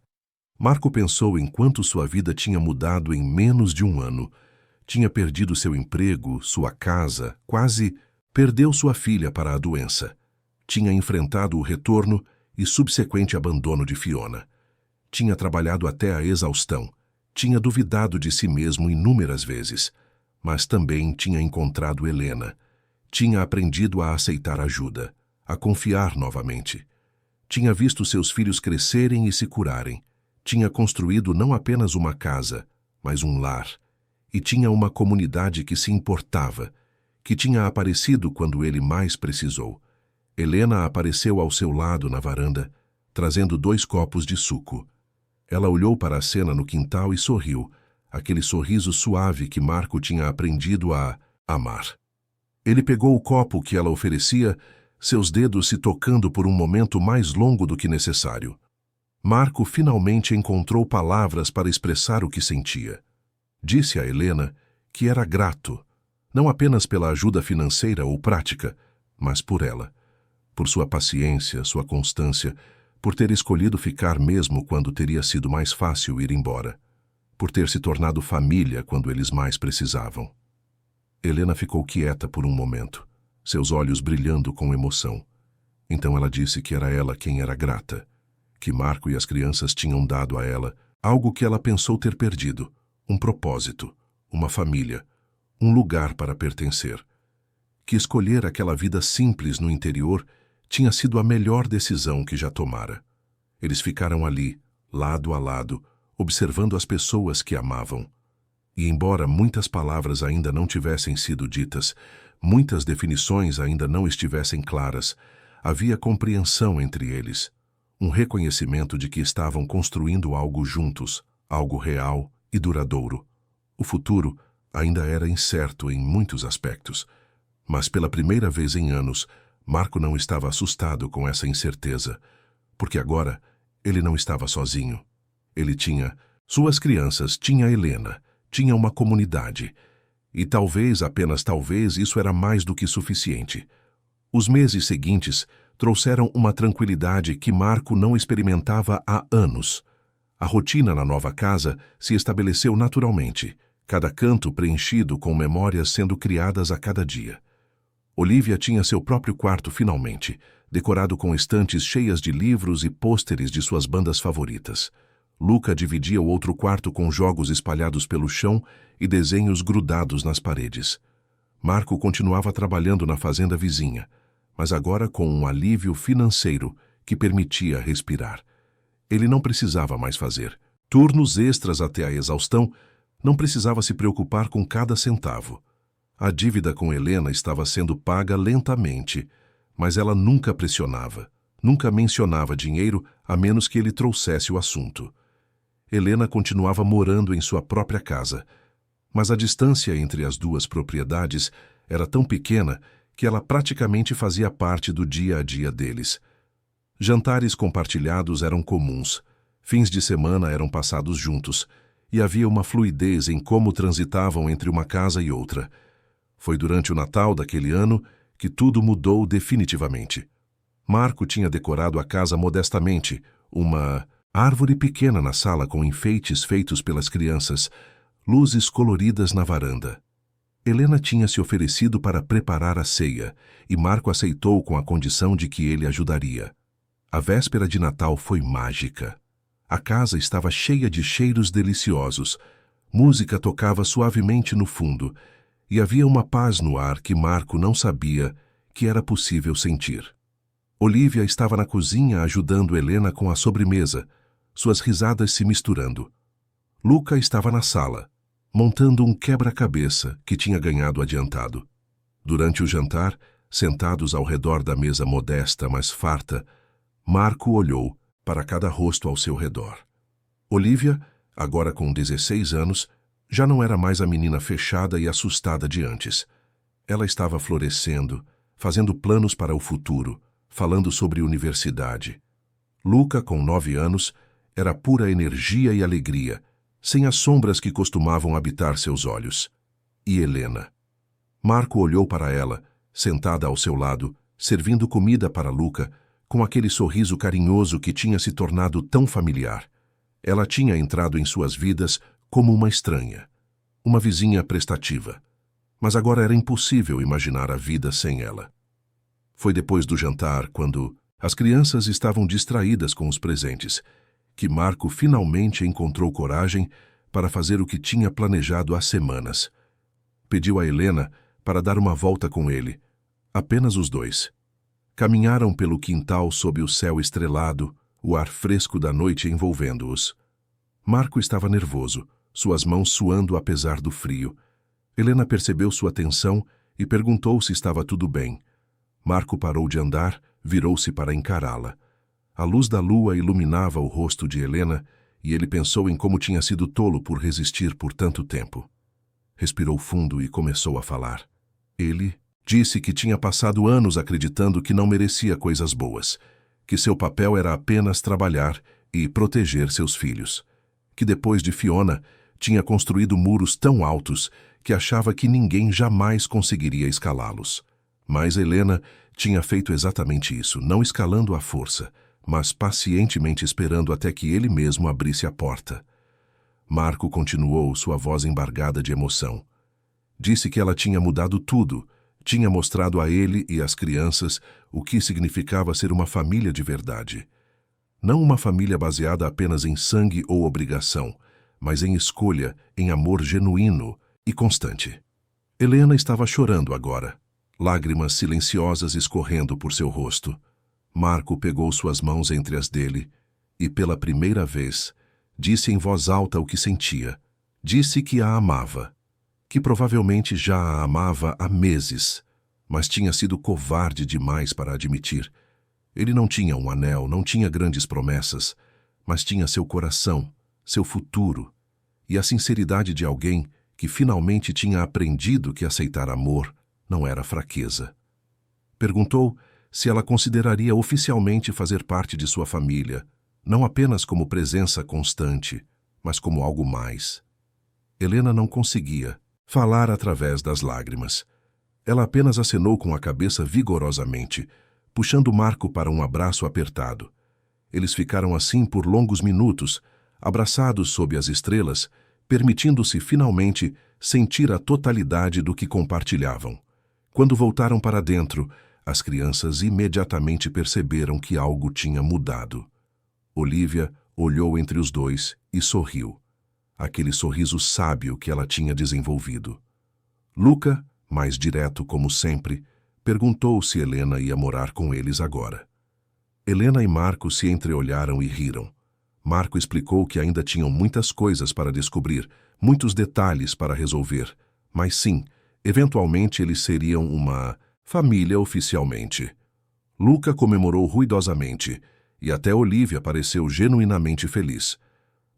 Marco pensou em quanto sua vida tinha mudado em menos de 1 ano. Tinha perdido seu emprego, sua casa, quase perdeu sua filha para a doença. Tinha enfrentado o retorno e subsequente abandono de Fiona. Tinha trabalhado até a exaustão. Tinha duvidado de si mesmo inúmeras vezes, mas também tinha encontrado Helena. Tinha aprendido a aceitar ajuda, a confiar novamente. Tinha visto seus filhos crescerem e se curarem. Tinha construído não apenas uma casa, mas um lar. E tinha uma comunidade que se importava, que tinha aparecido quando ele mais precisou. Helena apareceu ao seu lado na varanda, trazendo 2 copos de suco. Ela olhou para a cena no quintal e sorriu, aquele sorriso suave que Marco tinha aprendido a amar. Ele pegou o copo que ela oferecia, seus dedos se tocando por um momento mais longo do que necessário. Marco finalmente encontrou palavras para expressar o que sentia. Disse a Helena que era grato, não apenas pela ajuda financeira ou prática, mas por ela, por sua paciência, sua constância, por ter escolhido ficar mesmo quando teria sido mais fácil ir embora, por ter se tornado família quando eles mais precisavam. Helena ficou quieta por um momento, seus olhos brilhando com emoção. Então ela disse que era ela quem era grata, que Marco e as crianças tinham dado a ela algo que ela pensou ter perdido, um propósito, uma família, um lugar para pertencer. Que escolher aquela vida simples no interior tinha sido a melhor decisão que já tomara. Eles ficaram ali, lado a lado, observando as pessoas que amavam. E embora muitas palavras ainda não tivessem sido ditas, muitas definições ainda não estivessem claras, havia compreensão entre eles, um reconhecimento de que estavam construindo algo juntos, algo real e duradouro. O futuro ainda era incerto em muitos aspectos, mas pela primeira vez em anos, Marco não estava assustado com essa incerteza, porque agora ele não estava sozinho. Ele tinha suas crianças, tinha Helena, tinha uma comunidade. E talvez, apenas talvez, isso era mais do que suficiente. Os meses seguintes trouxeram uma tranquilidade que Marco não experimentava há anos. A rotina na nova casa se estabeleceu naturalmente, cada canto preenchido com memórias sendo criadas a cada dia. Olívia tinha seu próprio quarto finalmente, decorado com estantes cheias de livros e pôsteres de suas bandas favoritas. Luca dividia o outro quarto com jogos espalhados pelo chão e desenhos grudados nas paredes. Marco continuava trabalhando na fazenda vizinha, mas agora com um alívio financeiro que permitia respirar. Ele não precisava mais fazer turnos extras até a exaustão, não precisava se preocupar com cada centavo. A dívida com Helena estava sendo paga lentamente, mas ela nunca pressionava, nunca mencionava dinheiro a menos que ele trouxesse o assunto. Helena continuava morando em sua própria casa, mas a distância entre as 2 propriedades era tão pequena que ela praticamente fazia parte do dia a dia deles. Jantares compartilhados eram comuns, fins de semana eram passados juntos, e havia uma fluidez em como transitavam entre uma casa e outra. Foi durante o Natal daquele ano que tudo mudou definitivamente. Marco tinha decorado a casa modestamente, uma árvore pequena na sala com enfeites feitos pelas crianças, luzes coloridas na varanda. Helena tinha se oferecido para preparar a ceia, e Marco aceitou com a condição de que ele ajudaria. A véspera de Natal foi mágica. A casa estava cheia de cheiros deliciosos, música tocava suavemente no fundo, e havia uma paz no ar que Marco não sabia que era possível sentir. Olivia estava na cozinha ajudando Helena com a sobremesa, suas risadas se misturando. Luca estava na sala, montando um quebra-cabeça que tinha ganhado adiantado. Durante o jantar, sentados ao redor da mesa modesta, mas farta, Marco olhou para cada rosto ao seu redor. Olivia, agora com 16 anos, já não era mais a menina fechada e assustada de antes. Ela estava florescendo, fazendo planos para o futuro, falando sobre universidade. Luca, com 9 anos, era pura energia e alegria, sem as sombras que costumavam habitar seus olhos. E Helena? Marco olhou para ela, sentada ao seu lado, servindo comida para Luca, com aquele sorriso carinhoso que tinha se tornado tão familiar. Ela tinha entrado em suas vidas como uma estranha, uma vizinha prestativa. Mas agora era impossível imaginar a vida sem ela. Foi depois do jantar, quando as crianças estavam distraídas com os presentes, que Marco finalmente encontrou coragem para fazer o que tinha planejado há semanas. Pediu a Helena para dar uma volta com ele, apenas os dois. Caminharam pelo quintal sob o céu estrelado, o ar fresco da noite envolvendo-os. Marco estava nervoso, suas mãos suando apesar do frio. Helena percebeu sua tensão e perguntou se estava tudo bem. Marco parou de andar, virou-se para encará-la. A luz da lua iluminava o rosto de Helena e ele pensou em como tinha sido tolo por resistir por tanto tempo. Respirou fundo e começou a falar. Ele disse que tinha passado anos acreditando que não merecia coisas boas, que seu papel era apenas trabalhar e proteger seus filhos, que depois de Fiona tinha construído muros tão altos que achava que ninguém jamais conseguiria escalá-los. Mas Helena tinha feito exatamente isso, não escalando à força, mas pacientemente esperando até que ele mesmo abrisse a porta. Marco continuou, sua voz embargada de emoção. Disse que ela tinha mudado tudo, tinha mostrado a ele e às crianças o que significava ser uma família de verdade. Não uma família baseada apenas em sangue ou obrigação, mas em escolha, em amor genuíno e constante. Helena estava chorando agora, lágrimas silenciosas escorrendo por seu rosto. Marco pegou suas mãos entre as dele e, pela primeira vez, disse em voz alta o que sentia. Disse que a amava, que provavelmente já a amava há meses, mas tinha sido covarde demais para admitir. Ele não tinha um anel, não tinha grandes promessas, mas tinha seu coração, seu futuro e a sinceridade de alguém que finalmente tinha aprendido que aceitar amor não era fraqueza. Perguntou se ela consideraria oficialmente fazer parte de sua família, não apenas como presença constante, mas como algo mais. Helena não conseguia falar através das lágrimas. Ela apenas acenou com a cabeça vigorosamente, puxando Marco para um abraço apertado. Eles ficaram assim por longos minutos, abraçados sob as estrelas, permitindo-se finalmente sentir a totalidade do que compartilhavam. Quando voltaram para dentro, as crianças imediatamente perceberam que algo tinha mudado. Olivia olhou entre os dois e sorriu. Aquele sorriso sábio que ela tinha desenvolvido. Luca, mais direto como sempre, perguntou se Helena ia morar com eles agora. Helena e Marco se entreolharam e riram. Marco explicou que ainda tinham muitas coisas para descobrir, muitos detalhes para resolver, mas sim, eventualmente eles seriam uma família oficialmente. Luca comemorou ruidosamente, e até Olivia pareceu genuinamente feliz.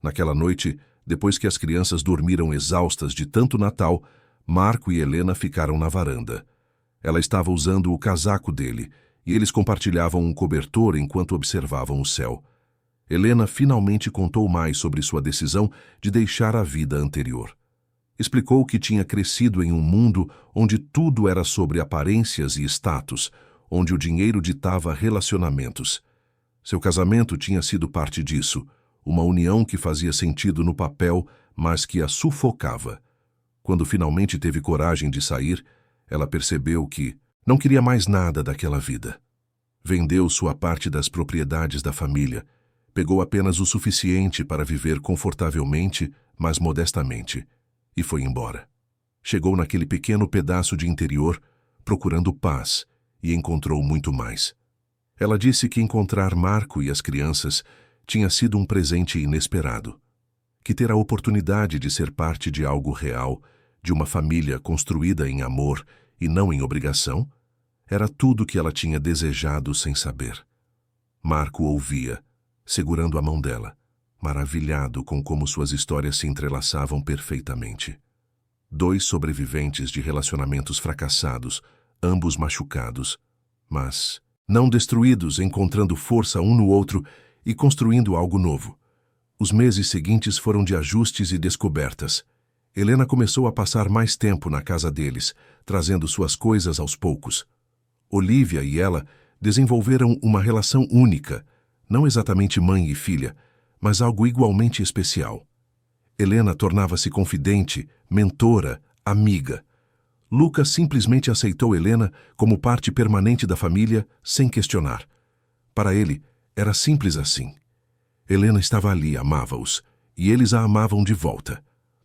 Naquela noite, depois que as crianças dormiram exaustas de tanto Natal, Marco e Helena ficaram na varanda. Ela estava usando o casaco dele, e eles compartilhavam um cobertor enquanto observavam o céu. Helena finalmente contou mais sobre sua decisão de deixar a vida anterior. Explicou que tinha crescido em um mundo onde tudo era sobre aparências e status, onde o dinheiro ditava relacionamentos. Seu casamento tinha sido parte disso, uma união que fazia sentido no papel, mas que a sufocava. Quando finalmente teve coragem de sair, ela percebeu que não queria mais nada daquela vida. Vendeu sua parte das propriedades da família, pegou apenas o suficiente para viver confortavelmente, mas modestamente, e foi embora. Chegou naquele pequeno pedaço de interior, procurando paz, e encontrou muito mais. Ela disse que encontrar Marco e as crianças tinha sido um presente inesperado, que ter a oportunidade de ser parte de algo real, de uma família construída em amor e não em obrigação, era tudo que ela tinha desejado sem saber. Marco ouvia, segurando a mão dela, maravilhado com como suas histórias se entrelaçavam perfeitamente. 2 sobreviventes de relacionamentos fracassados, ambos machucados, mas não destruídos, encontrando força um no outro e construindo algo novo. Os meses seguintes foram de ajustes e descobertas. Helena começou a passar mais tempo na casa deles, trazendo suas coisas aos poucos. Olivia e ela desenvolveram uma relação única, não exatamente mãe e filha, mas algo igualmente especial. Helena tornava-se confidente, mentora, amiga. Lucas simplesmente aceitou Helena como parte permanente da família, sem questionar. Para ele, era simples assim. Helena estava ali, amava-os, e eles a amavam de volta.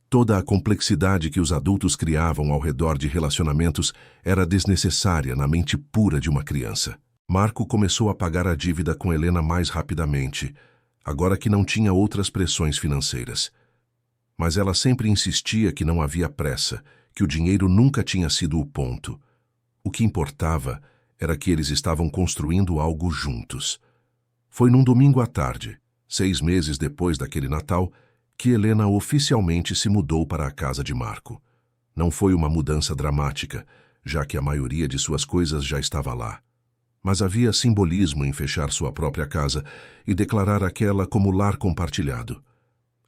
Toda a complexidade que os adultos criavam ao redor de relacionamentos era desnecessária na mente pura de uma criança. Marco começou a pagar a dívida com Helena mais rapidamente, agora que não tinha outras pressões financeiras. Mas ela sempre insistia que não havia pressa, que o dinheiro nunca tinha sido o ponto. O que importava era que eles estavam construindo algo juntos. Foi num domingo à tarde, 6 meses depois daquele Natal, que Helena oficialmente se mudou para a casa de Marco. Não foi uma mudança dramática, já que a maioria de suas coisas já estava lá. Mas havia simbolismo em fechar sua própria casa e declarar aquela como lar compartilhado.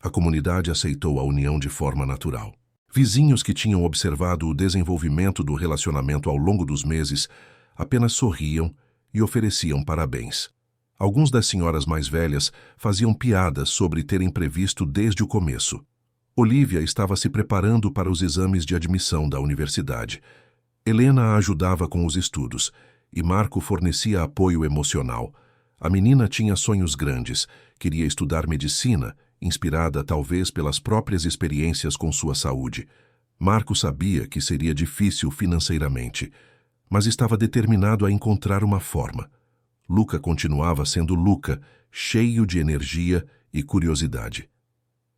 A comunidade aceitou a união de forma natural. Vizinhos que tinham observado o desenvolvimento do relacionamento ao longo dos meses apenas sorriam e ofereciam parabéns. Alguns das senhoras mais velhas faziam piadas sobre terem previsto desde o começo. Olivia estava se preparando para os exames de admissão da universidade. Helena a ajudava com os estudos e Marco fornecia apoio emocional. A menina tinha sonhos grandes, queria estudar medicina, inspirada talvez pelas próprias experiências com sua saúde. Marco sabia que seria difícil financeiramente, mas estava determinado a encontrar uma forma. Luca continuava sendo Luca, cheio de energia e curiosidade.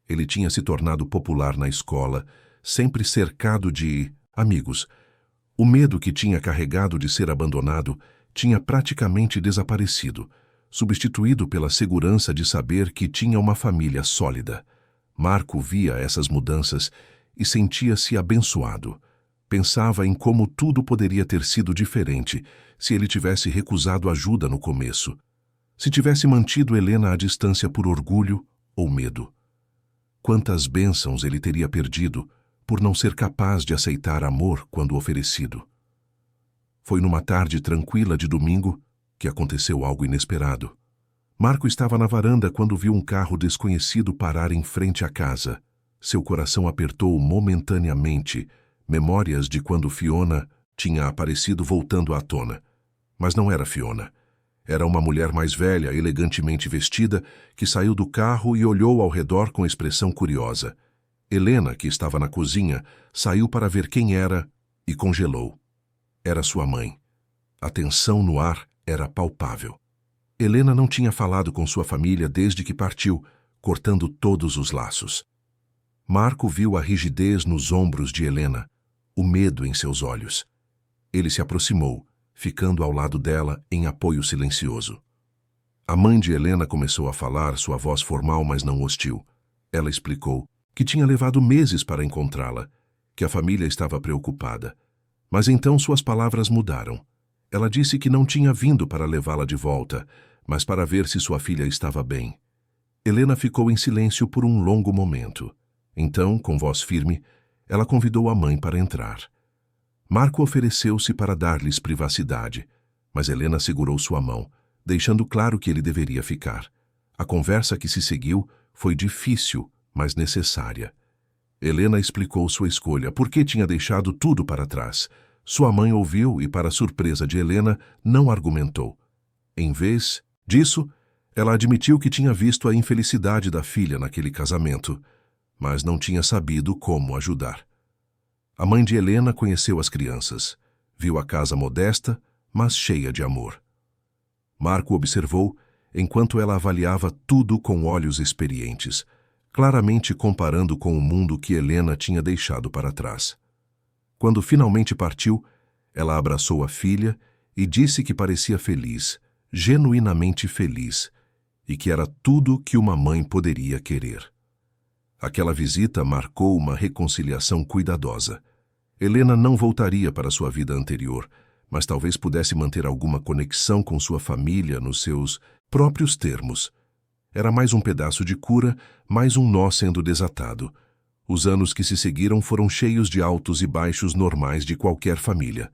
Ele tinha se tornado popular na escola, sempre cercado de amigos. O medo que tinha carregado de ser abandonado tinha praticamente desaparecido, substituído pela segurança de saber que tinha uma família sólida. Marco via essas mudanças e sentia-se abençoado. Pensava em como tudo poderia ter sido diferente se ele tivesse recusado ajuda no começo, se tivesse mantido Helena à distância por orgulho ou medo. Quantas bênçãos ele teria perdido por não ser capaz de aceitar amor quando oferecido. Foi numa tarde tranquila de domingo que aconteceu algo inesperado. Marco estava na varanda quando viu um carro desconhecido parar em frente à casa. Seu coração apertou momentaneamente, memórias de quando Fiona tinha aparecido voltando à tona. Mas não era Fiona. Era uma mulher mais velha, elegantemente vestida, que saiu do carro e olhou ao redor com expressão curiosa. Helena, que estava na cozinha, saiu para ver quem era e congelou. Era sua mãe. A tensão no ar era palpável. Helena não tinha falado com sua família desde que partiu, cortando todos os laços. Marco viu a rigidez nos ombros de Helena, o medo em seus olhos. Ele se aproximou, ficando ao lado dela em apoio silencioso. A mãe de Helena começou a falar, sua voz formal, mas não hostil. Ela explicou que tinha levado meses para encontrá-la, que a família estava preocupada. Mas então suas palavras mudaram. Ela disse que não tinha vindo para levá-la de volta, mas para ver se sua filha estava bem. Helena ficou em silêncio por um longo momento. Então, com voz firme, ela convidou a mãe para entrar. Marco ofereceu-se para dar-lhes privacidade, mas Helena segurou sua mão, deixando claro que ele deveria ficar. A conversa que se seguiu foi difícil, mas necessária. Helena explicou sua escolha, por que tinha deixado tudo para trás. Sua mãe ouviu e, para surpresa de Helena, não argumentou. Em vez disso, ela admitiu que tinha visto a infelicidade da filha naquele casamento, mas não tinha sabido como ajudar. A mãe de Helena conheceu as crianças. Viu a casa modesta, mas cheia de amor. Marco observou, enquanto ela avaliava tudo com olhos experientes, claramente comparando com o mundo que Helena tinha deixado para trás. Quando finalmente partiu, ela abraçou a filha e disse que parecia feliz, genuinamente feliz, e que era tudo que uma mãe poderia querer. Aquela visita marcou uma reconciliação cuidadosa. Helena não voltaria para sua vida anterior, mas talvez pudesse manter alguma conexão com sua família nos seus próprios termos. Era mais um pedaço de cura, mais um nó sendo desatado. Os anos que se seguiram foram cheios de altos e baixos normais de qualquer família.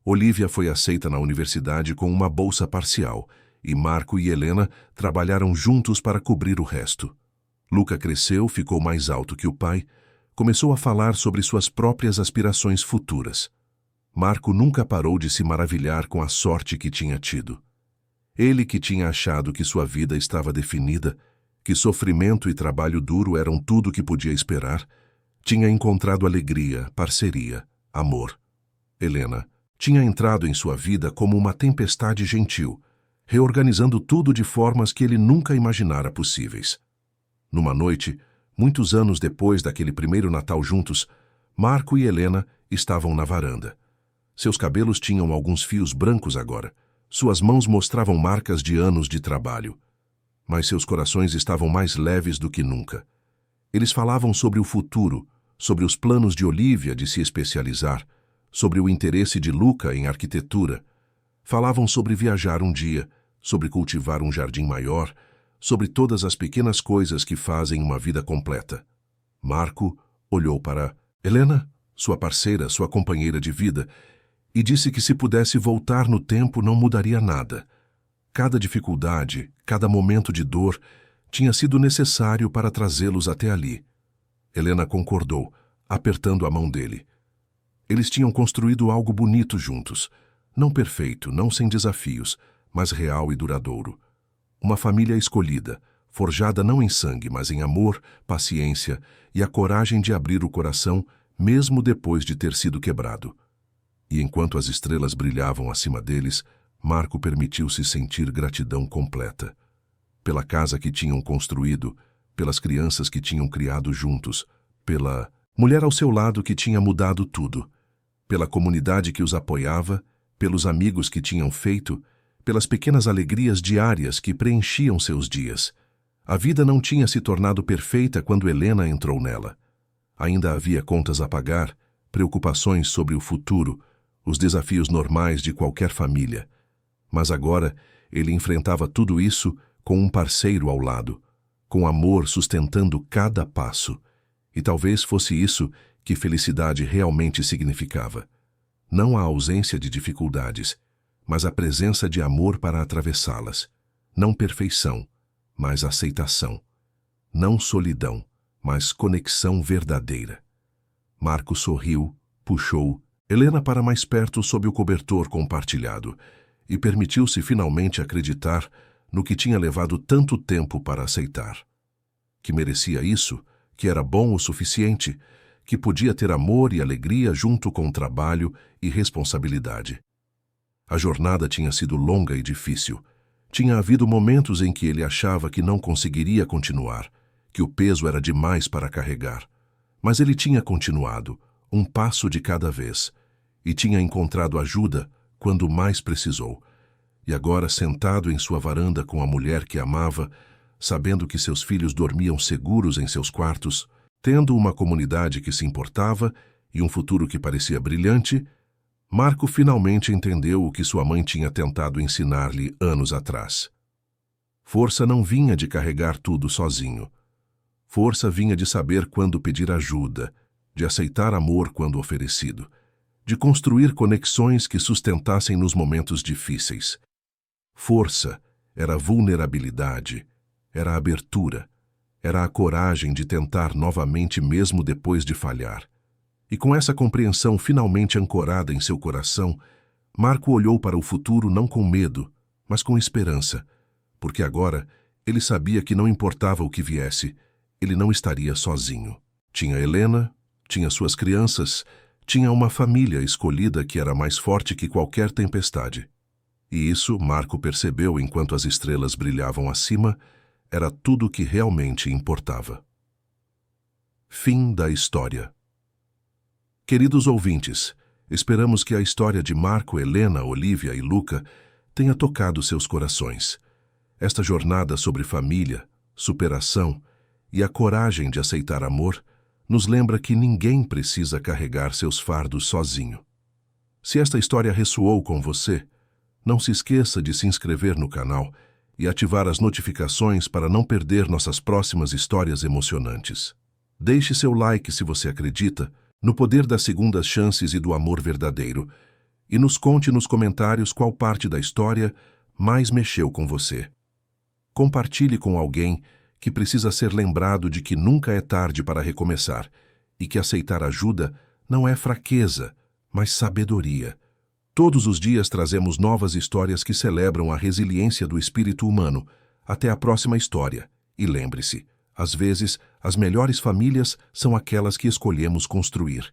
Olivia foi aceita na universidade com uma bolsa parcial, e Marco e Helena trabalharam juntos para cobrir o resto. Luca cresceu, ficou mais alto que o pai, começou a falar sobre suas próprias aspirações futuras. Marco nunca parou de se maravilhar com a sorte que tinha tido. Ele que tinha achado que sua vida estava definida, que sofrimento e trabalho duro eram tudo o que podia esperar, tinha encontrado alegria, parceria, amor. Helena tinha entrado em sua vida como uma tempestade gentil, reorganizando tudo de formas que ele nunca imaginara possíveis. Numa noite, muitos anos depois daquele primeiro Natal juntos, Marco e Helena estavam na varanda. Seus cabelos tinham alguns fios brancos agora. Suas mãos mostravam marcas de anos de trabalho. Mas seus corações estavam mais leves do que nunca. Eles falavam sobre o futuro, sobre os planos de Olivia de se especializar, sobre o interesse de Luca em arquitetura. Falavam sobre viajar um dia, sobre cultivar um jardim maior, sobre todas as pequenas coisas que fazem uma vida completa. Marco olhou para Helena, sua parceira, sua companheira de vida, e disse que se pudesse voltar no tempo não mudaria nada. Cada dificuldade, cada momento de dor, tinha sido necessário para trazê-los até ali. Helena concordou, apertando a mão dele. Eles tinham construído algo bonito juntos. Não perfeito, não sem desafios, mas real e duradouro. Uma família escolhida, forjada não em sangue, mas em amor, paciência e a coragem de abrir o coração, mesmo depois de ter sido quebrado. E enquanto as estrelas brilhavam acima deles, Marco permitiu-se sentir gratidão completa. Pela casa que tinham construído, pelas crianças que tinham criado juntos, pela mulher ao seu lado que tinha mudado tudo, pela comunidade que os apoiava, pelos amigos que tinham feito, pelas pequenas alegrias diárias que preenchiam seus dias. A vida não tinha se tornado perfeita quando Helena entrou nela. Ainda havia contas a pagar, preocupações sobre o futuro, os desafios normais de qualquer família. Mas agora ele enfrentava tudo isso com um parceiro ao lado, com amor sustentando cada passo. E talvez fosse isso que felicidade realmente significava. Não a ausência de dificuldades, mas a presença de amor para atravessá-las. Não perfeição, mas aceitação. Não solidão, mas conexão verdadeira. Marco sorriu, puxou Helena para mais perto sob o cobertor compartilhado e permitiu-se finalmente acreditar no que tinha levado tanto tempo para aceitar. Que merecia isso, que era bom o suficiente, que podia ter amor e alegria junto com trabalho e responsabilidade. A jornada tinha sido longa e difícil. Tinha havido momentos em que ele achava que não conseguiria continuar, que o peso era demais para carregar. Mas ele tinha continuado, um passo de cada vez, e tinha encontrado ajuda quando mais precisou. E agora, sentado em sua varanda com a mulher que amava, sabendo que seus filhos dormiam seguros em seus quartos, tendo uma comunidade que se importava e um futuro que parecia brilhante, Marco finalmente entendeu o que sua mãe tinha tentado ensinar-lhe anos atrás. Força não vinha de carregar tudo sozinho. Força vinha de saber quando pedir ajuda, de aceitar amor quando oferecido, de construir conexões que sustentassem nos momentos difíceis. Força era vulnerabilidade, era abertura, era a coragem de tentar novamente mesmo depois de falhar. E com essa compreensão finalmente ancorada em seu coração, Marco olhou para o futuro não com medo, mas com esperança, porque agora ele sabia que não importava o que viesse, ele não estaria sozinho. Tinha Helena, tinha suas crianças, Tinha uma família escolhida que era mais forte que qualquer tempestade. E isso, Marco percebeu enquanto as estrelas brilhavam acima, era tudo o que realmente importava. Fim da história. Queridos ouvintes, esperamos que a história de Marco, Helena, Olívia e Luca tenha tocado seus corações. Esta jornada sobre família, superação e a coragem de aceitar amor nos lembra que ninguém precisa carregar seus fardos sozinho. Se esta história ressoou com você, não se esqueça de se inscrever no canal e ativar as notificações para não perder nossas próximas histórias emocionantes. Deixe seu like se você acredita no poder das segundas chances e do amor verdadeiro, e nos conte nos comentários qual parte da história mais mexeu com você. Compartilhe com alguém que precisa ser lembrado de que nunca é tarde para recomeçar e que aceitar ajuda não é fraqueza, mas sabedoria. Todos os dias trazemos novas histórias que celebram a resiliência do espírito humano. Até a próxima história. E lembre-se, às vezes, as melhores famílias são aquelas que escolhemos construir.